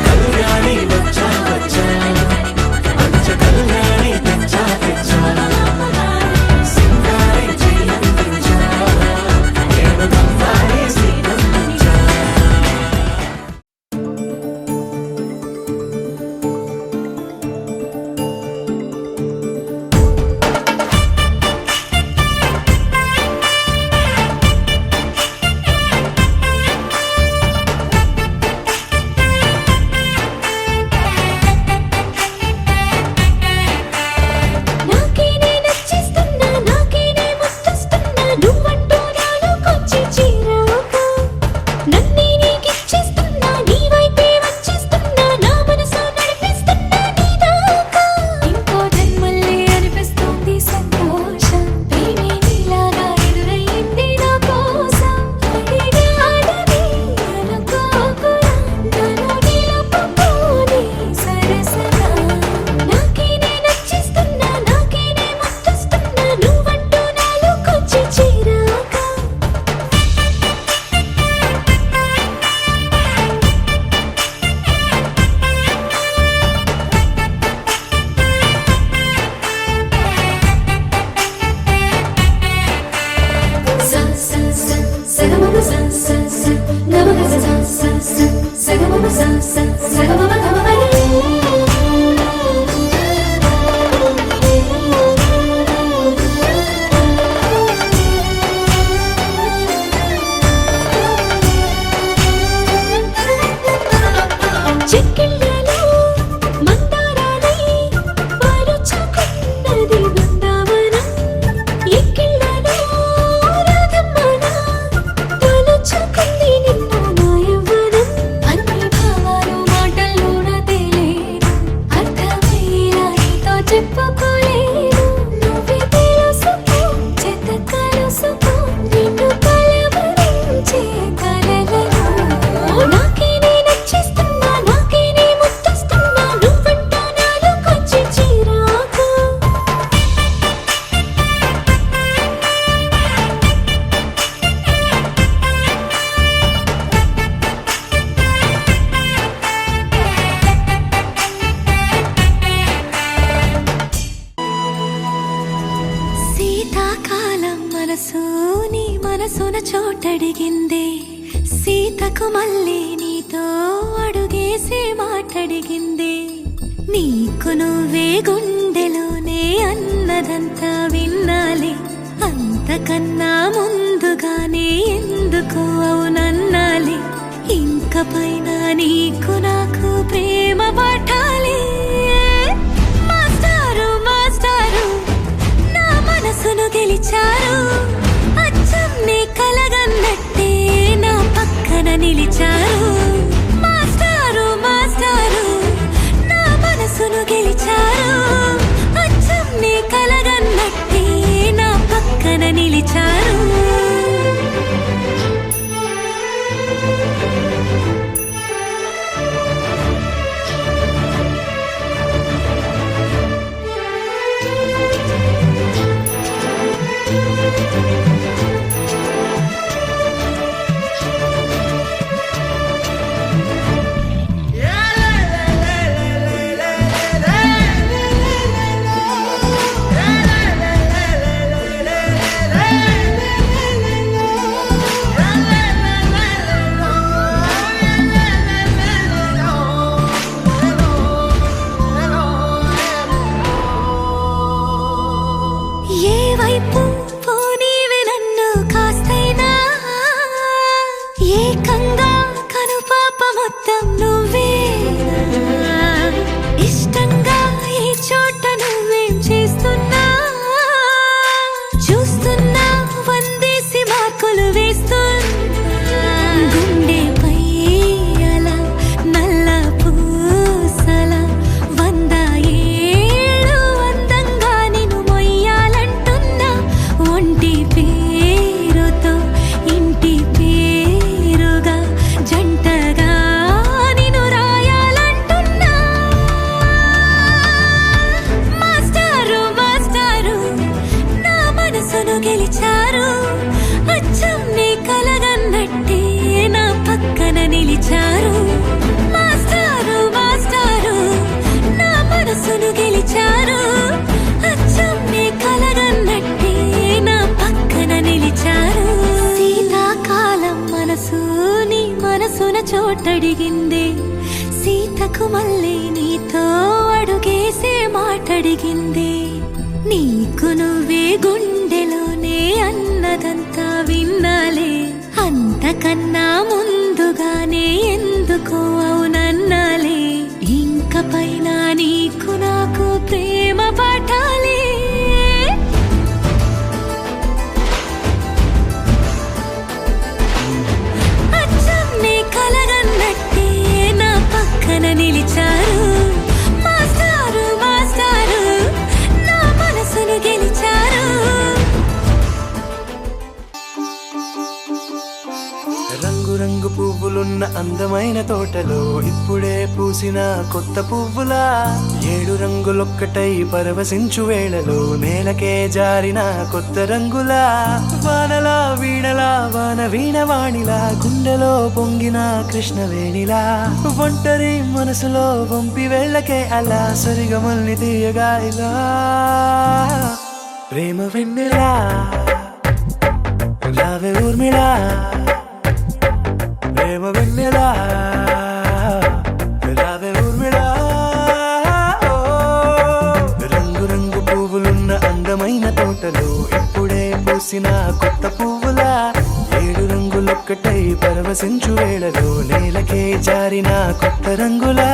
కళ్యాణి వచ్చా వచ్చా పంచ కళ్యాణి తెచ్చా తెచ్చా సింగారి చెయ్యందించా ఏనుగమ్మారి సిద్ధం ఉంచా మనసు నీ మనసున చోటడిగిందే సీతకు మళ్ళీ నీతో అడుగేసి మాటడిగిందే నీకు నువ్వే గుండెలోనే అన్నదంతా విన్నాలే అంతకన్నా ముందుగానే ఎందుకు అవునన్నాలే ఇంక పైన నీకు నాకు ప్రేమ పాఠాలే మాస్టారు మాస్టారు నా మనసును గెలిచారు అచ్చం నీ కలగన్నట్టే నా పక్కన నిలిచారు మాస్టారు మాస్టారు నా మనసును గెలిచారు అచ్చం నీ కలగన్నట్టే నా పక్కన నిలిచారు ఏ వైపు పోనీవి నన్ను కాస్తైనా ఏకంగా కనుపాప మొత్తం నువ్వే ఇష్టంగా ఈ చోట నువ్వేం చేస్తున్నా చూస్తున్నా వందేసి మార్కులు వేస్తున్నా గుండెపై అలా నల్ల పూసల 100 ఏళ్ళు అందంగా నిన్ను మొయ్యాలంటున్నా ఒంటి పేరుతో ఇంటి పేరుగా జంటగా నిన్ను రాయాలంటున్నా మాస్టారు మాస్టారు నా మనసును గెలిచారు అచ్చం నీ కలగన్నట్టే నా పక్కన నిలిచారు మాస్టారు మాస్టారు నా మనసును గెలిచారు అచ్చం నీ కలగన్నట్టే నా పక్కన నిలిచారు శీతాకాలం మనసు నీ మనసున చోటడిగిందే సీతకు మళ్ళీ నీతో అడుగేసే మాటడిగిందే నీకు నువ్వే గుండెలోనే అన్నదంతా విన్నాలే అంతకన్నా ముందుగానే ఎందుకు అవునన్నాలే ఇంక పైన నీకు నాకు ప్రేమ పాఠాలే అచ్చం నీ కలగన్నట్టే నా పక్కన నిలిచారు మాస్టారు మాస్టారు నా మనసును గెలిచారు రంగు పువ్వులున్న అందమైన తోటలో ఇప్పుడే పూసిన కొత్త పువ్వులా 7 రంగులొక్కటై పరవశించు వేళలో నేలకే జారిన కొత్త రంగులా వానలా వీణలా వాన వీణవాణిలా గుండెలో పొంగిన కృష్ణవేణిలా ఒంటరి మనసులో వంపి వెళ్ళకే అలా సరిగమల్ని తీయగా ఇలా ప్రేమ వెన్నెలా రావే ఊర్మిళా ప్రేమ వెన్నెలా రావే ఊర్మిళా రంగు రంగు పువ్వులున్న అందమైన తోటలో ఇప్పుడే పూసిన కొత్త పువ్వులా 7 రంగులొక్కటై పరవశించు వేళలో నేలకే జారిన కొత్త రంగులా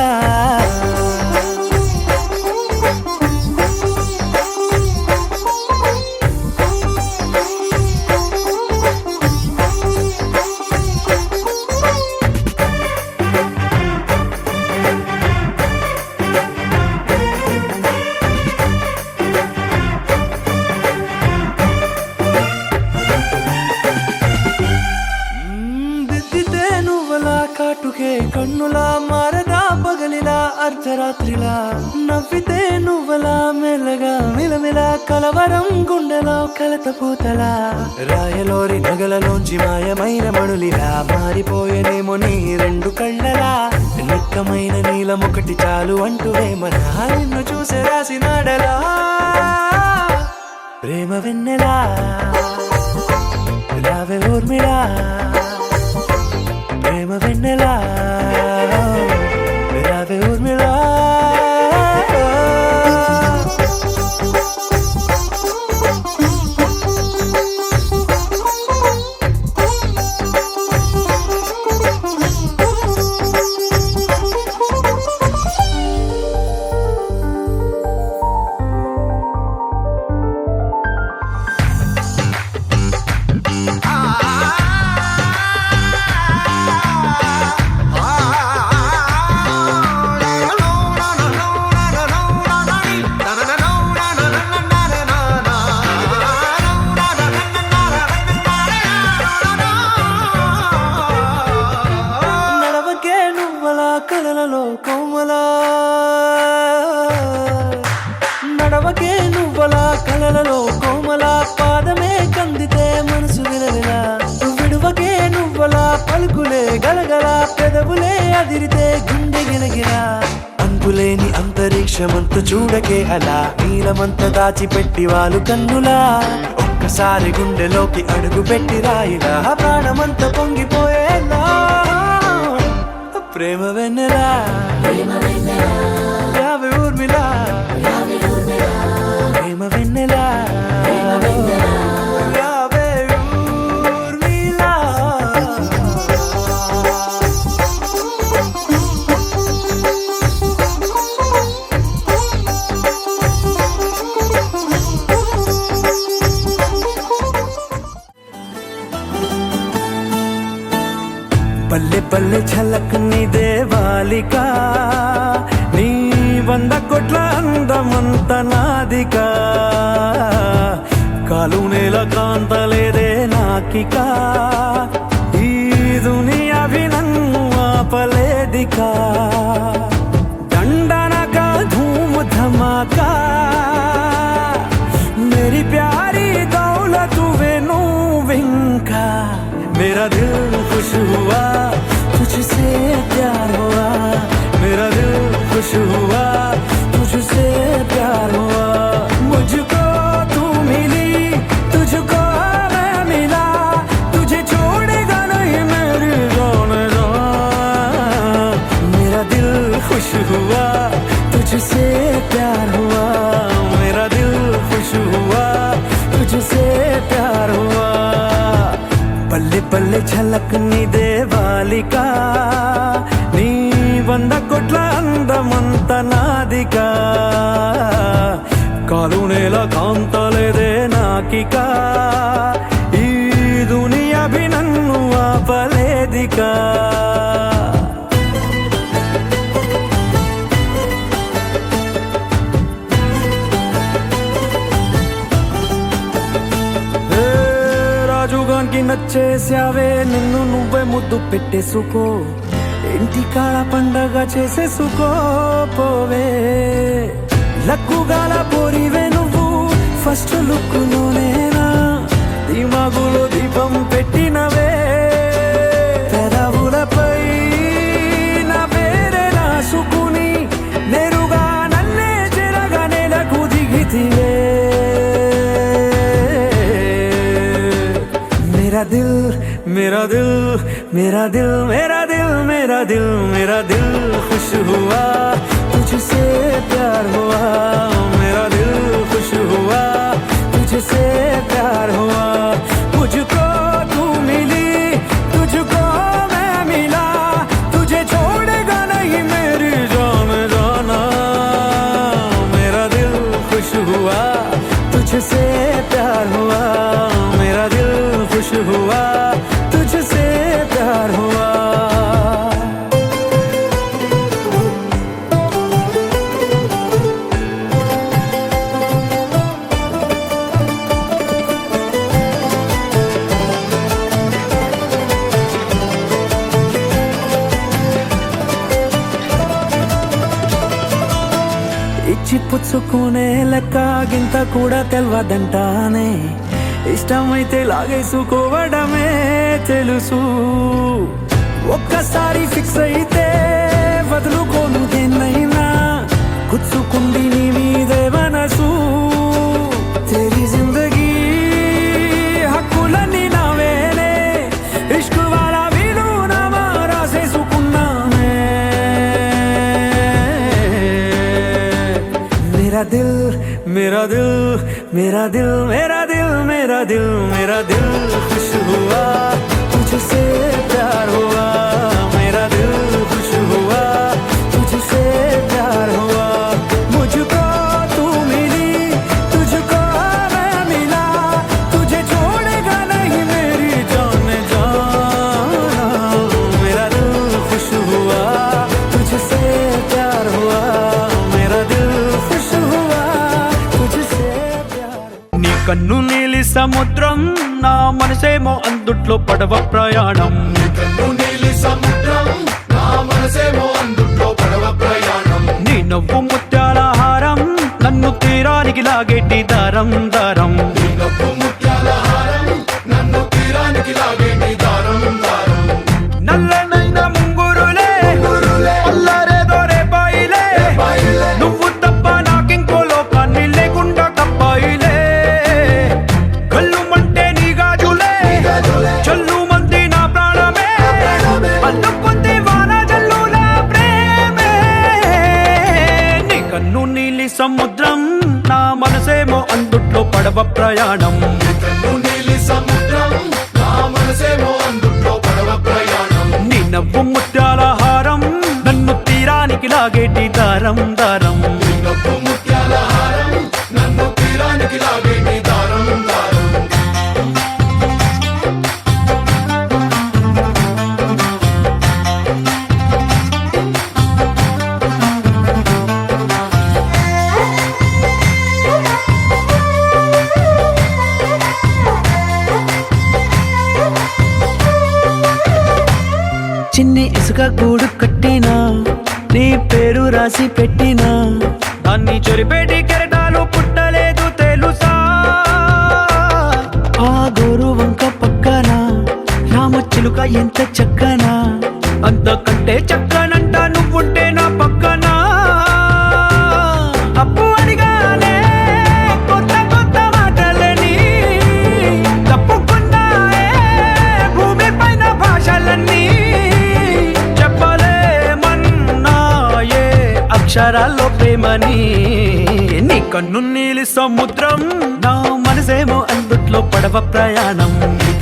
కాటుకే కన్నులా మారగా పగలిలా అర్ధరాత్రిలా నవ్వితే నువ్వలా మెల్లగా మిలమిలా కలవరం గుండెలో కలతపూతలా రాయలోరి నగలలోంచి మాయమైన మణులిలా మారిపోయేనేమో నీ 2 కళ్ళలా నిక్కమైన నీలమొకటి చాలు అంటూ వేమనా నిన్ను చూసే రాసినాడలా ప్రేమ వెన్నెలా రావే ఊర్మిళా ప్రేమ వెన్నెలా రావే ఊర్మిళా నడవకే నువ్వలా కలలలో కోమలా నడవకే నువ్వలా కలలలో కోమలా పాదమే కందితే మనసు విలవిలా విడువకే నువ్వలా పలుకులే గలగల పెదవులే అదిరితే గుండె గిలగిలా అంతులేని అంతరిక్షమంత చూడకే అలా నీలమంత దాచిపెట్టి వాళ్ళు కన్నులా ఒక్కసారి గుండెలోకి అడుగు పెట్టి రాయిలా ప్రాణమంత పొంగిపోయేలా ప్రేమ వెన్నెలా రావే ఊర్మిళా ప్రేమ వెన్నెలా రావే ఊర్మిళా పల్లె పల్లె ఝలక్ నీదే బాలిక నీ 100 కోట్ల అందమంత నాదిక కాలు నేల కాంతలేదే నాకిక ఈ దునియావి నన్ను ఆపలేదిక దండనగా ధూమ్ ధమాకా मेरी प्यारी दौलत वे नूविंका मेरा दिल खुश हुआ तुझसे प्यार हुआ मेरा दिल खुश हुआ तुझसे प्यार हुआ मुझको तू मिली तुझको मैं मिला तुझे छोड़ेगा नहीं मेरी जान जान मेरा दिल खुश हुआ तुझसे प्यार हुआ मेरा दिल खुश हुआ तुझसे प्यार हुआ पल्ले पल्ले झलक నీదే బాలిక నీ 100 కోట్ల అందమంత నాదిక కాలు నేల కాంతలేదే నాకిక ఈ దునియావి నన్ను ఆపలేదిక రాజుగానికి నచ్చేసావే నిన్ను నువ్వే ముద్దు పెట్టేసుకో ఇంటి కాడ పండగ చేసేసుకో పోవే లక్కుగాల పోరివే నువ్వు ఫస్ట్ లుక్కులోనేనా దిమాగులో దీపం పెట్టినవే పెదవులపై నా పేరే రాసుకుని నేరుగా నన్నే చెరగా నెలకు దిగితివే मेरा दिल मेरा दिल मेरा दिल मेरा दिल मेरा दिल मेरा दिल खुश हुआ तुझसे प्यार हुआ मेरा दिल खुश हुआ तुझसे प्यार हुआ मुझको तू मिली तुझको मैं मिला तुझे छोड़ेगा नहीं मेरी जान जाना मेरा दिल खुश हुआ तुझसे प्यार हुआ मेरा दिल खुश हुआ तुझसे प्यार हुआ ఇచ్చి పుచ్చుకునే లెక్క గింత కూడా తెల్వదంటానే ఇష్టమైతే లాగేసుకోవడమే తెలుసు ఒక్కసారి ఫిక్స్ అయితే వదులుకోను దేన్నైనా గుచ్చుకుంది నీ మీదే మనసు तेरी जिंदगी हక్కులన్నీ నావేనే मेरा दिल मेरा दिल मेरा दिल मेरा दिल मेरा दिल खुश हुआ तुझसे प्यार हुआ मेरा दिल खुश हुआ तुझसे प्यार हुआ मुझको तू मिली तुझको मैं मिला तुझे छोड़ेगा नहीं मेरी जान जाना मेरा दिल खुश हुआ तुझसे प्यार हुआ मेरा दिल खुश हुआ तुझसे प्यार నీ కన్ను నీలి సముద్రం నా మనసేమో అందుట్లో పడవ ప్రయాణం కన్ను నీలి సముద్రం నా మనసేమో అందుట్లో పడవ ప్రయాణం నీ నవ్వు ముత్యాల హారం నన్ను తీరానికి లాగేటి దారం దారం నీ నవ్వు ముత్యాల హారం నన్ను తీరానికి లాగేటి దారం దారం నల్లనైన ముంగురులే అల్లారేదో రేపాయిలే నువ్వు తప్ప నాకింకో లోకాన్ని లేకుండా తప్పాయిలే కళ్ళు మంటే నీ గాజులే చల్లు మంది నా ప్రాణమే అల్లుకుంది వాన జల్లుల ప్రేమే నీ కన్ను నీలి సముద్రం నా మనసేమో అందుట్లో పడవ ప్రయాణం కన్ను నీలి సముద్రం నా మనసేమో అందుట్లో పడవ ప్రయాణం నీ నవ్వు ముత్యాల హారం నన్ను తీరానికి లాగేటి దారం దారం నీ నవ్వు ముత్యాల హారం నన్ను తీరానికి లాగేటి దారం దారం చిన్ని ఇసుక గూడు కట్టినా నీ పేరు రాసి పెట్టినా దాన్ని చొరిపేటి కెరటాలు పుట్టలేదు తెలుసా ఆ గోరు వంక పక్కన రామచిలుక ఎంత చక్కనా అంతకంటే చక్కనంట నువ్వుంటే నా పక్కన అప్పు అడిగానే కొత్త కొత్త మాటలని తప్పుకున్నాయే భూమి పైన భాషలన్నీ చెప్పలేమన్నాయే అక్షరాల్లో ప్రేమని నీ కన్ను నీలి సముద్రం నా మనసేమో అందుట్లో పడవ ప్రయాణం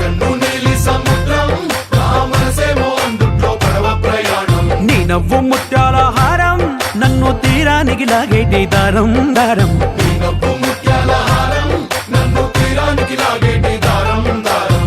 కన్ను నీలి సముద్రం నా మనసేమో అందుట్లో పడవ ప్రయాణం నీ నవ్వు ముత్యాల హారం నన్ను తీరానికి లాగేటి దారం దారం నీ నవ్వు ముత్యాల హారం నన్ను తీరానికి లాగేటి దారం దారం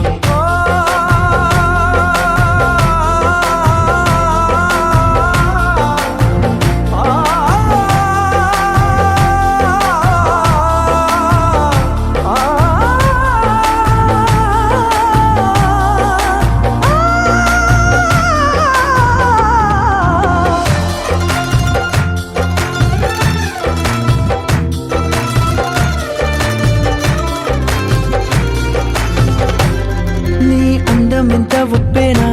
నీ అందం ఎంత ఒప్పేనా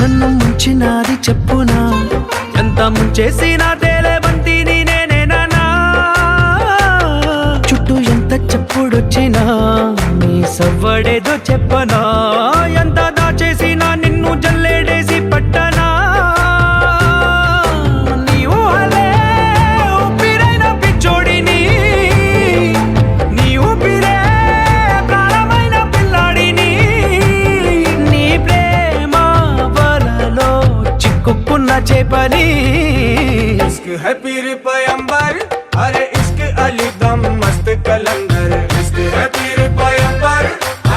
నన్ను ముంచినాది చెప్పునా ఎంత ముంచేసిన తేలేవంతి నేనేనా చుట్టూ ఎంత చప్పుడొచ్చినా నీ సవ్వడేదో చెప్పనా ఎంత దాచేసినా నిన్ను జల్లేడేసి పట్టనా నీ ఊహలే ఊపిరైన పిచ్చోడిని నీ ఊపిరే ప్రాణమైన పిల్లాడిని నీ ప్రేమ వలలో చిక్కుకున్న చేపని इश्क है पीर पैगंबर अरे इश्क अली दम मस्त कलंदर इश्क है पीर पैगंबर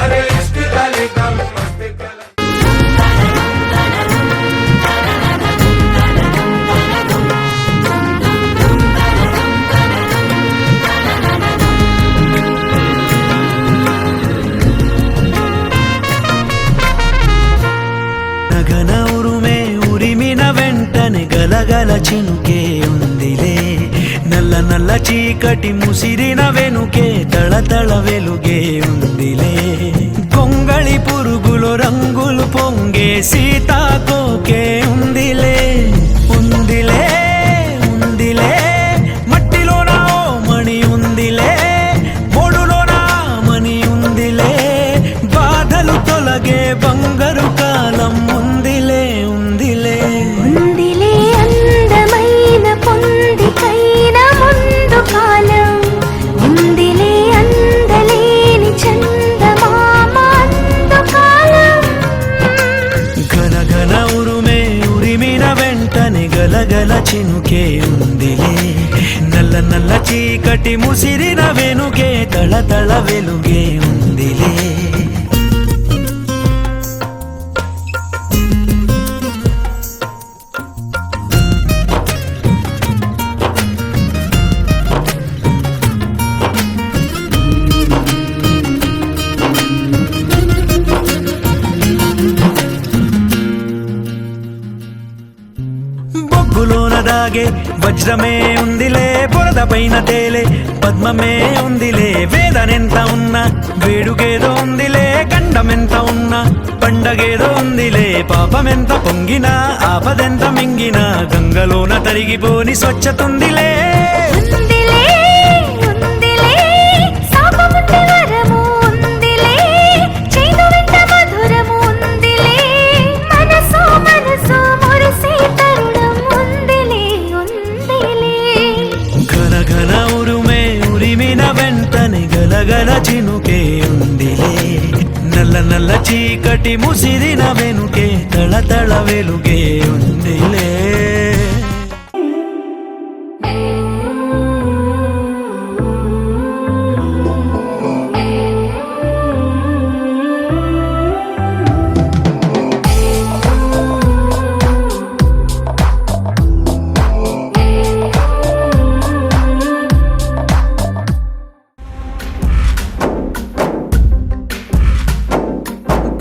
अरे इश्क अली दम मस्त कलंदर నగన ఉరుమే ఉరిమిన వెంటనే గలగల చినుకే ఉందిలే నల్ల నల్ల చీకటి ముసిరిన వెనుకే తళతళ వెలుగే ఉందిలే కొంగళి పురుగులు రంగులు పొంగే సీతాకోకే ఉందిలే ఉందిలే ఉందిలే మట్టిలోన ఓ మణి ఉందిలే మోడులోన మణి ఉందిలే బాధలు తొలగే బంగారు కాలం ఉందిలే ఉందిలే ఉందిలే అందమైన పొందికైన ముందు కాలం చినుకే ఉందిలే నల్ల నల్ల చీకటి ముసిరిన వెనుకే తళ తళ వెలుగే ఉందిలే బొగ్గులోన దాగే వజ్రమే ఉందిలే బురద పైన తేలే పద్మమే ఉందిలే వేదనెంత ఉన్నా వేడుకేదో ఉందిలే గండమెంత ఉన్నా పండగేదో ఉందిలే పాపమెంత పొంగినా ఆపదెంత మింగినా గంగలోన తరిగిపోని స్వచ్ఛతుందిలే ఉందిలే ఉందిలే సాపముంది వరము ఉందిలే చేదు వెంట మధురము ఉందిలే మనసు మనసు మురిసే తరుణం ఉందిలే ఉందిలే ఘన ఘన ఉరుమే ఉరిమిన వెంటనే గలగల చినుకే ఉందిలే నల్ల నల్ల చీకటి ముసిరిన వెనుకే తళ తళ వెలుగే ఉందిలే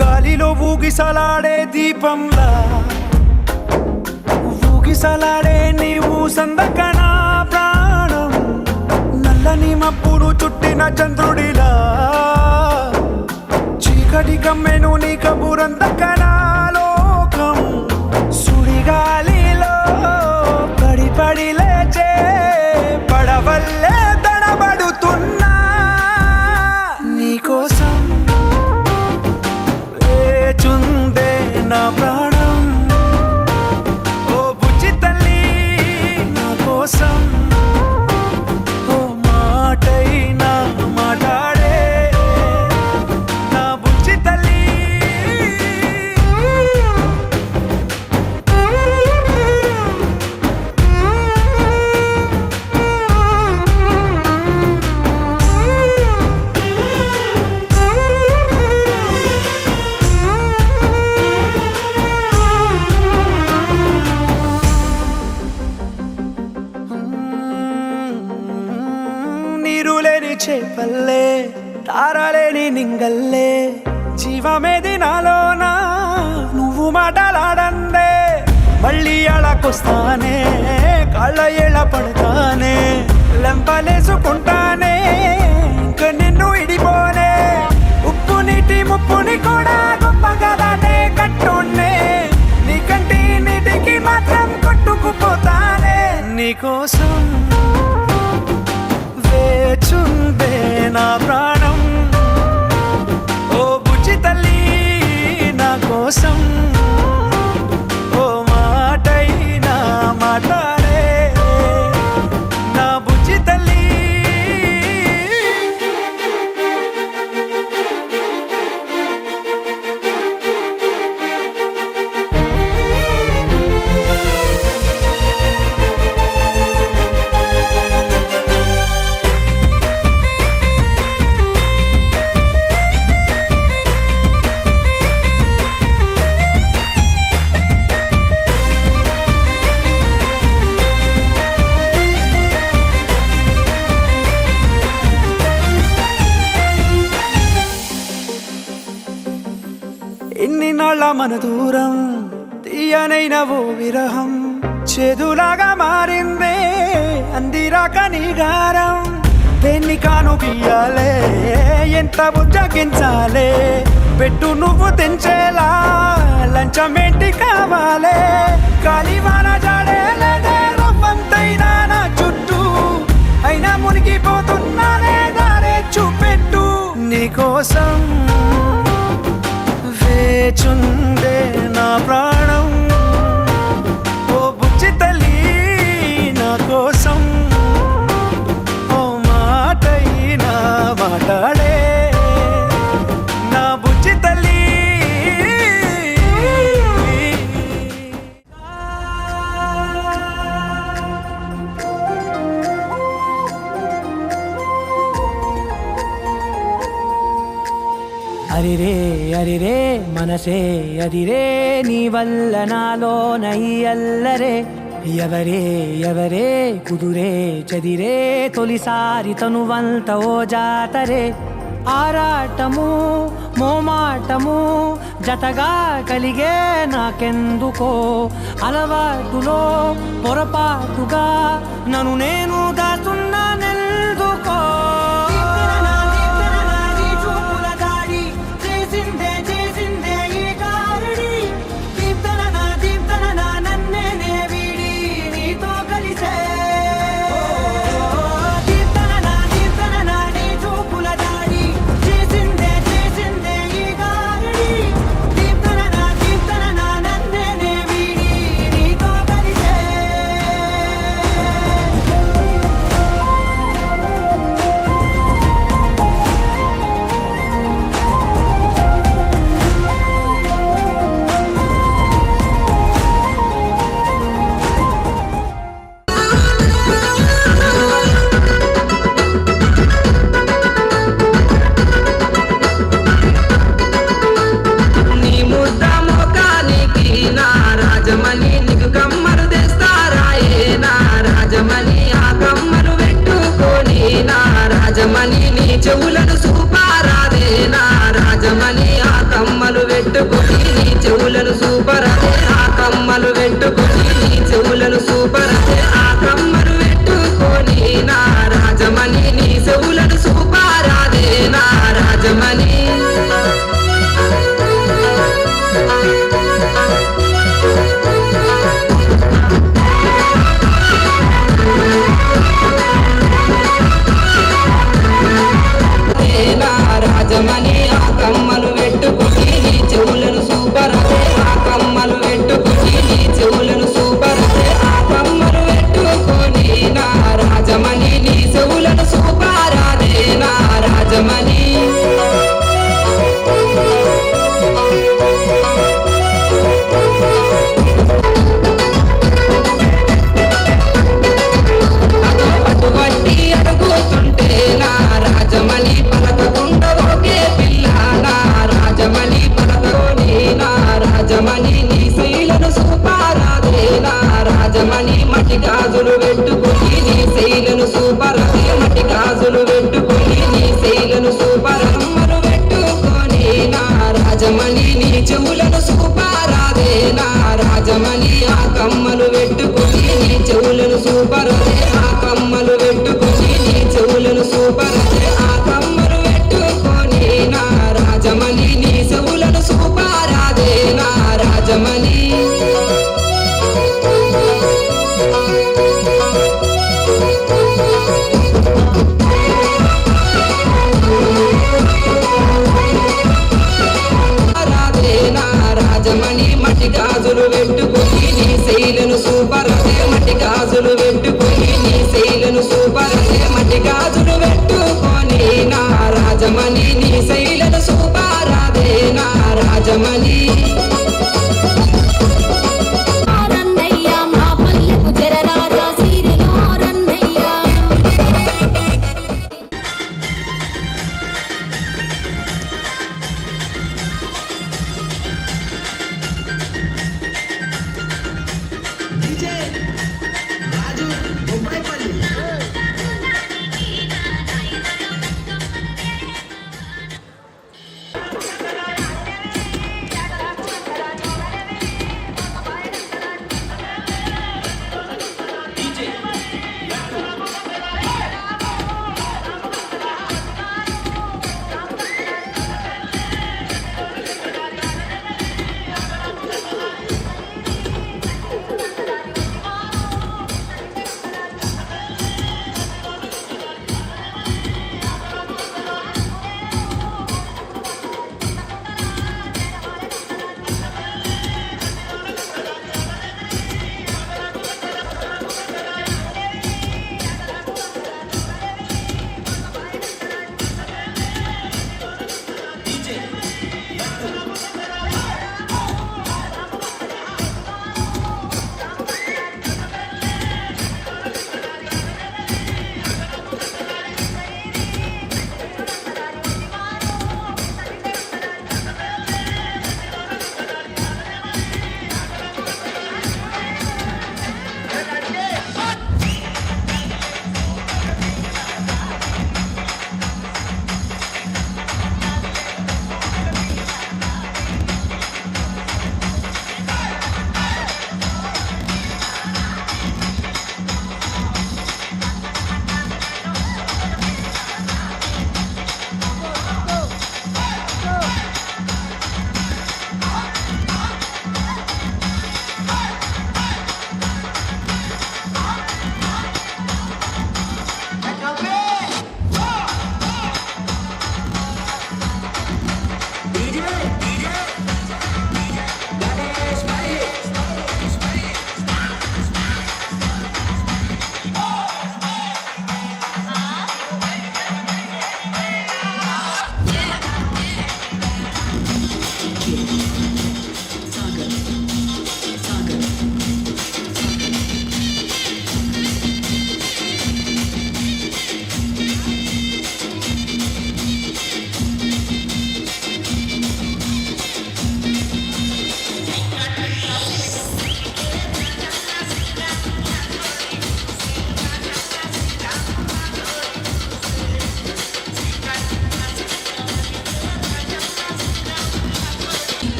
గాలిలో ఊగిసలాడే దీపంలా ఊగిసలాడే నీవు సందకనా ప్రాణం నల్లని మబ్బులు చుట్టిన చంద్రుడిలా చీకటి కమ్మెను నీ కబురందకనా లోకం సుడిగాలిలో పడి పడి లేచే పడవల్లే తడబడుతున్నా నీకోసం చుందే నా ప్రాణం ఓ బుజ్జి తల్లి నా కోసం ఓ మాటైనా మాట్లాడే నా బుజ్జి తల్లి నీరు లేని చేపల్లే తారలేని నింగల్లే జీవమేది నాలోనా నువ్వు మాటలాడందే మళ్ళీ అళకొస్తానే కాళ్ళ ఏళ్ళ పడతానే లెంపలేసుకుంటానే ఇంక నిన్ను ఇడిపోనే ఉప్పు నీటి ముప్పుని కూడా గొప్పగా దాటే కట్టున్నే నీ కంటి నీటికి మాత్రం కొట్టుకుపోతానే నీకోసం వేచుందే నా ప్రాణం ఓ బుజ్జి తల్లి నా కోసం ఓ మాటైనా మాట్లాడే నా బుజ్జి తల్లి ఎన్ని నాళ్ళ మన దూరం తీయనైన ఓ విరహం చేదులాగా మారిందే అందిరాక నీగారం దేన్ని కాను గీయాలే ఎంత బుజ్జగించాలే పెట్టు నువ్వు తెంచేలా లంచమేంటి కావాలే కాలివాన జాడేలేదే రవ్వంతైనా నా చుట్టూ అయినా మునిగిపోతున్నానే దారే చూపెట్టు నీకోసం వేచుందే నా ప్రాణం ఓ బుజ్జి తల్లి నా కోసం ఓ మాటైనా మాట్లాడే నా బుజ్జి తల్లి అరిరే మనసే అదిరే నీ వల్ల నాలో నయ్యల్లరే ఎవరే ఎవరే కుదురే చదిరే తొలిసారి తనువంత ఓ జాతరే ఆరాటము మోమాటము జతగా కలిగే నాకెందుకో అలవాటులో పొరపాటుగా నన్ను నేను దాచున్నానెందుకో చెవులను సూపారాదే నా రాజమణి ఆ కమ్మలు పెట్టుకుని నీ చెవులను సూపరాదే ఆ కమ్మలు పెట్టుకుని నీ చెవులను సూపరాదే ఆ కమ్మలు పెట్టుకొని నా రాజమణి నీ చెవులను సూపారాదే నా రాజమణి రాజమణి ఆ కమ్మలు పెట్టుకుని నీ చెవులను సూపరదే ఆ కమ్మలు పెట్టుకుని నీ చెవులను సూపరదే ఆ కమ్మలు పెట్టుకొని నా రాజమణి నీ చెవులను సూపారాదే నా రాజమణి అటువంటి అడుగుతుంటే నా రాజమణి పలకకుండా ఒకే పిల్ల నా రాజమణి పలకని నా రాజమణి నీ శైలను సూపారాదే నా రాజమణి మట్టి గాజులు పెట్టుకుని నీ శైలను సూపరాదే మట్టి గాజులు పెట్టుకుని నీ శైలను సూపరమ్మలు పెట్టుకొని నా రాజమణి నీ చెవులను సూపారాదే నా రాజమణి ఆ కమ్మలు పెట్టుకుని నీ చెవులను సూపరాదే ఆ కమ్మలు పెట్టుకుని నీ చెవులను సూపరాదే ఆ కమ్మలు పెట్టుకొని నా రాజమణి నీ చెవులను సూపారాదే నా రాజమణి రాజమణి మట్టి గాజులు పెట్టుకుని నీ శైలను సూపరాదే మట్టి గాజులు పెట్టుకుని నీ శైలను సూపరాదే మట్టి గాజులు పెట్టుకొని నా రాజమణి నీ శైలను సూపారాదే నా రాజమణి రన్నయ్య మా పల్లెకు జరరారా సీరిలో రన్నయ్య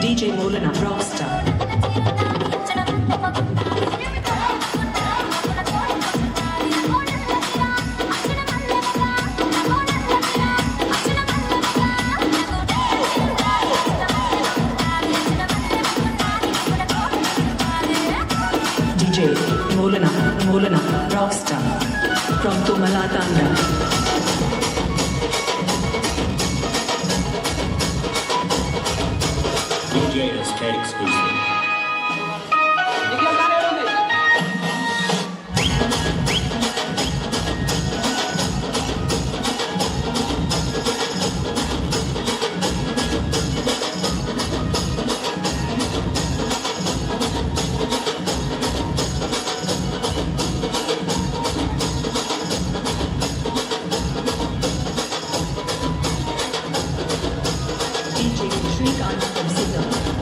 DJ Molana Rockstar. DJ Molana Rockstar from Tumalatanga. DJ Estate Exclusive. DJ Shrikant from Siddha.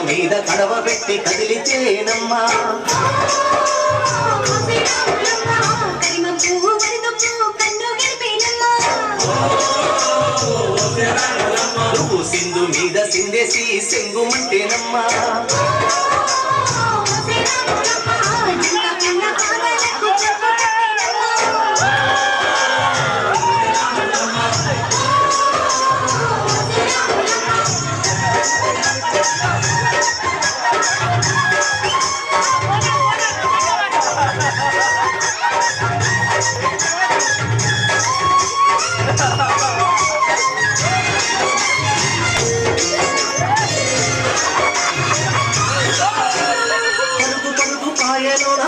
మీద కడవ పెట్టి కదిలితేనమ్మా నువ్వు సింధు మీద సిందేసి సెంగుమంటేనమ్మా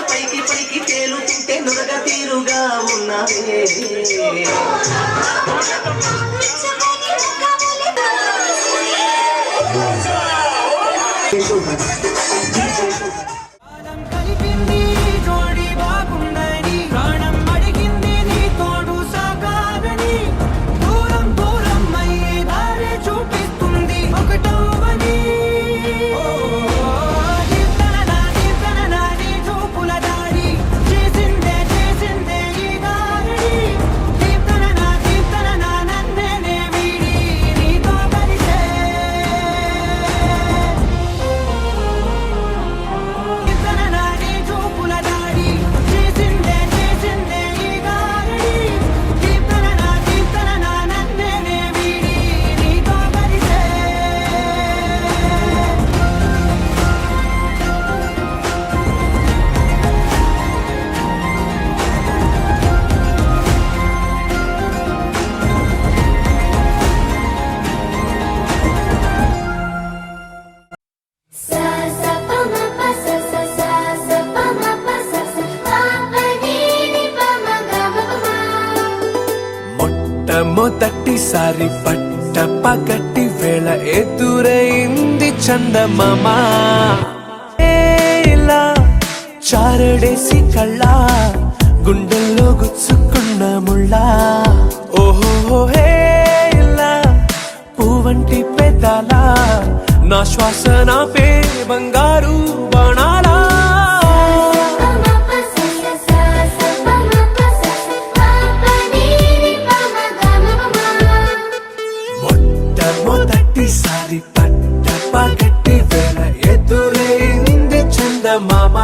పైకి పైకి తేలుతుంటే నురగ తీరుగా ఉన్నావే కలిపింది జోడి బాగుందని ప్రాణం అడిగింది నీ తోడు సాగాలని దూరం దూరం అయ్యే దారి చూపిస్తుంది ఒకటవని మొదటిసారి పట్ట పగటి వేళ ఎదురైంది చందమామ ఇలా చారడేసి కళ్ళ గుండెల్లో గుచ్చుకున్న ముళ్ళ ఓహో ఇలా పువ్వంటి పెదాల నా శ్వాస నాపే బంగారు బాణాలా మొట్టమొదటిసారి పట్ట పగటి వేళ ఎదురైంది చందమామ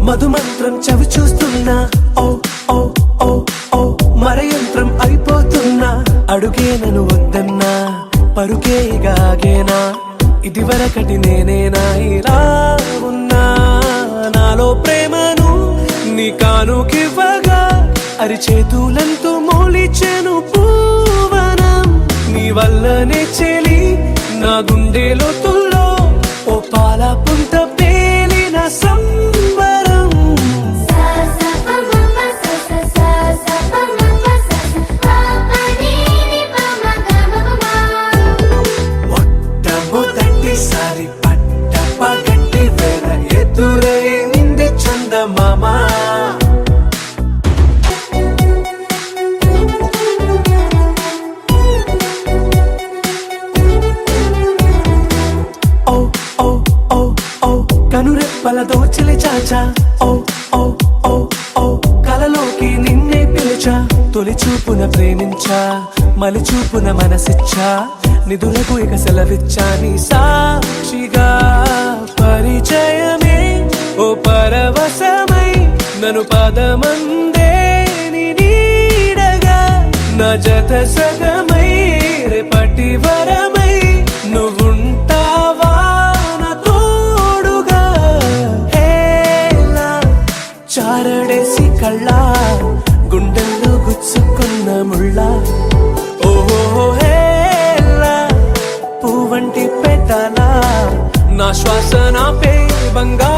మధుమంత్రం చవి చూస్తున్నా ఓ ఓ ఓ ఓ మరయంత్రం అయిపోతున్నా అడుగే నన్ను వద్దన్నా పరుకేగాగేనా ఇది వరకటి నేనేనా ఇలా ఉన్నా నాలో ప్రేమను నీ కానుకివ్వగా అరిచేతులంతో మోలిచెను పూవనం నీ వల్లనే చెలి నా గుండెలో తుల్లో ఓ పాల పుంత పేలిన సంబరం మొట్టమొదటిసారి పట్ట పగటి వేళ ఎదురైంది చందమామ కనురెప్పల దోచిలి చాచా ఓ ఓ ఓ ఓ కలలోకి నిన్నే పిలిచా తొలి చూపున ప్రేమించా మలి చూపున మనసిచ్చా నిధులకు ఇక సెలవిచ్చా నీ సాక్షిగా పరిచయమే ఓ పరవశమై నన్ను పదమందే నీ నీడగా నా జత సగమై రేపటి వరమై నువ్వుంటావా చారడేసి కళ్ళ గుండెల్లో గుచ్చుకున్న ముళ్ళ ఓహో హేలా పువ్వంటి పెదాల నా శ్వాస నాపే బంగారు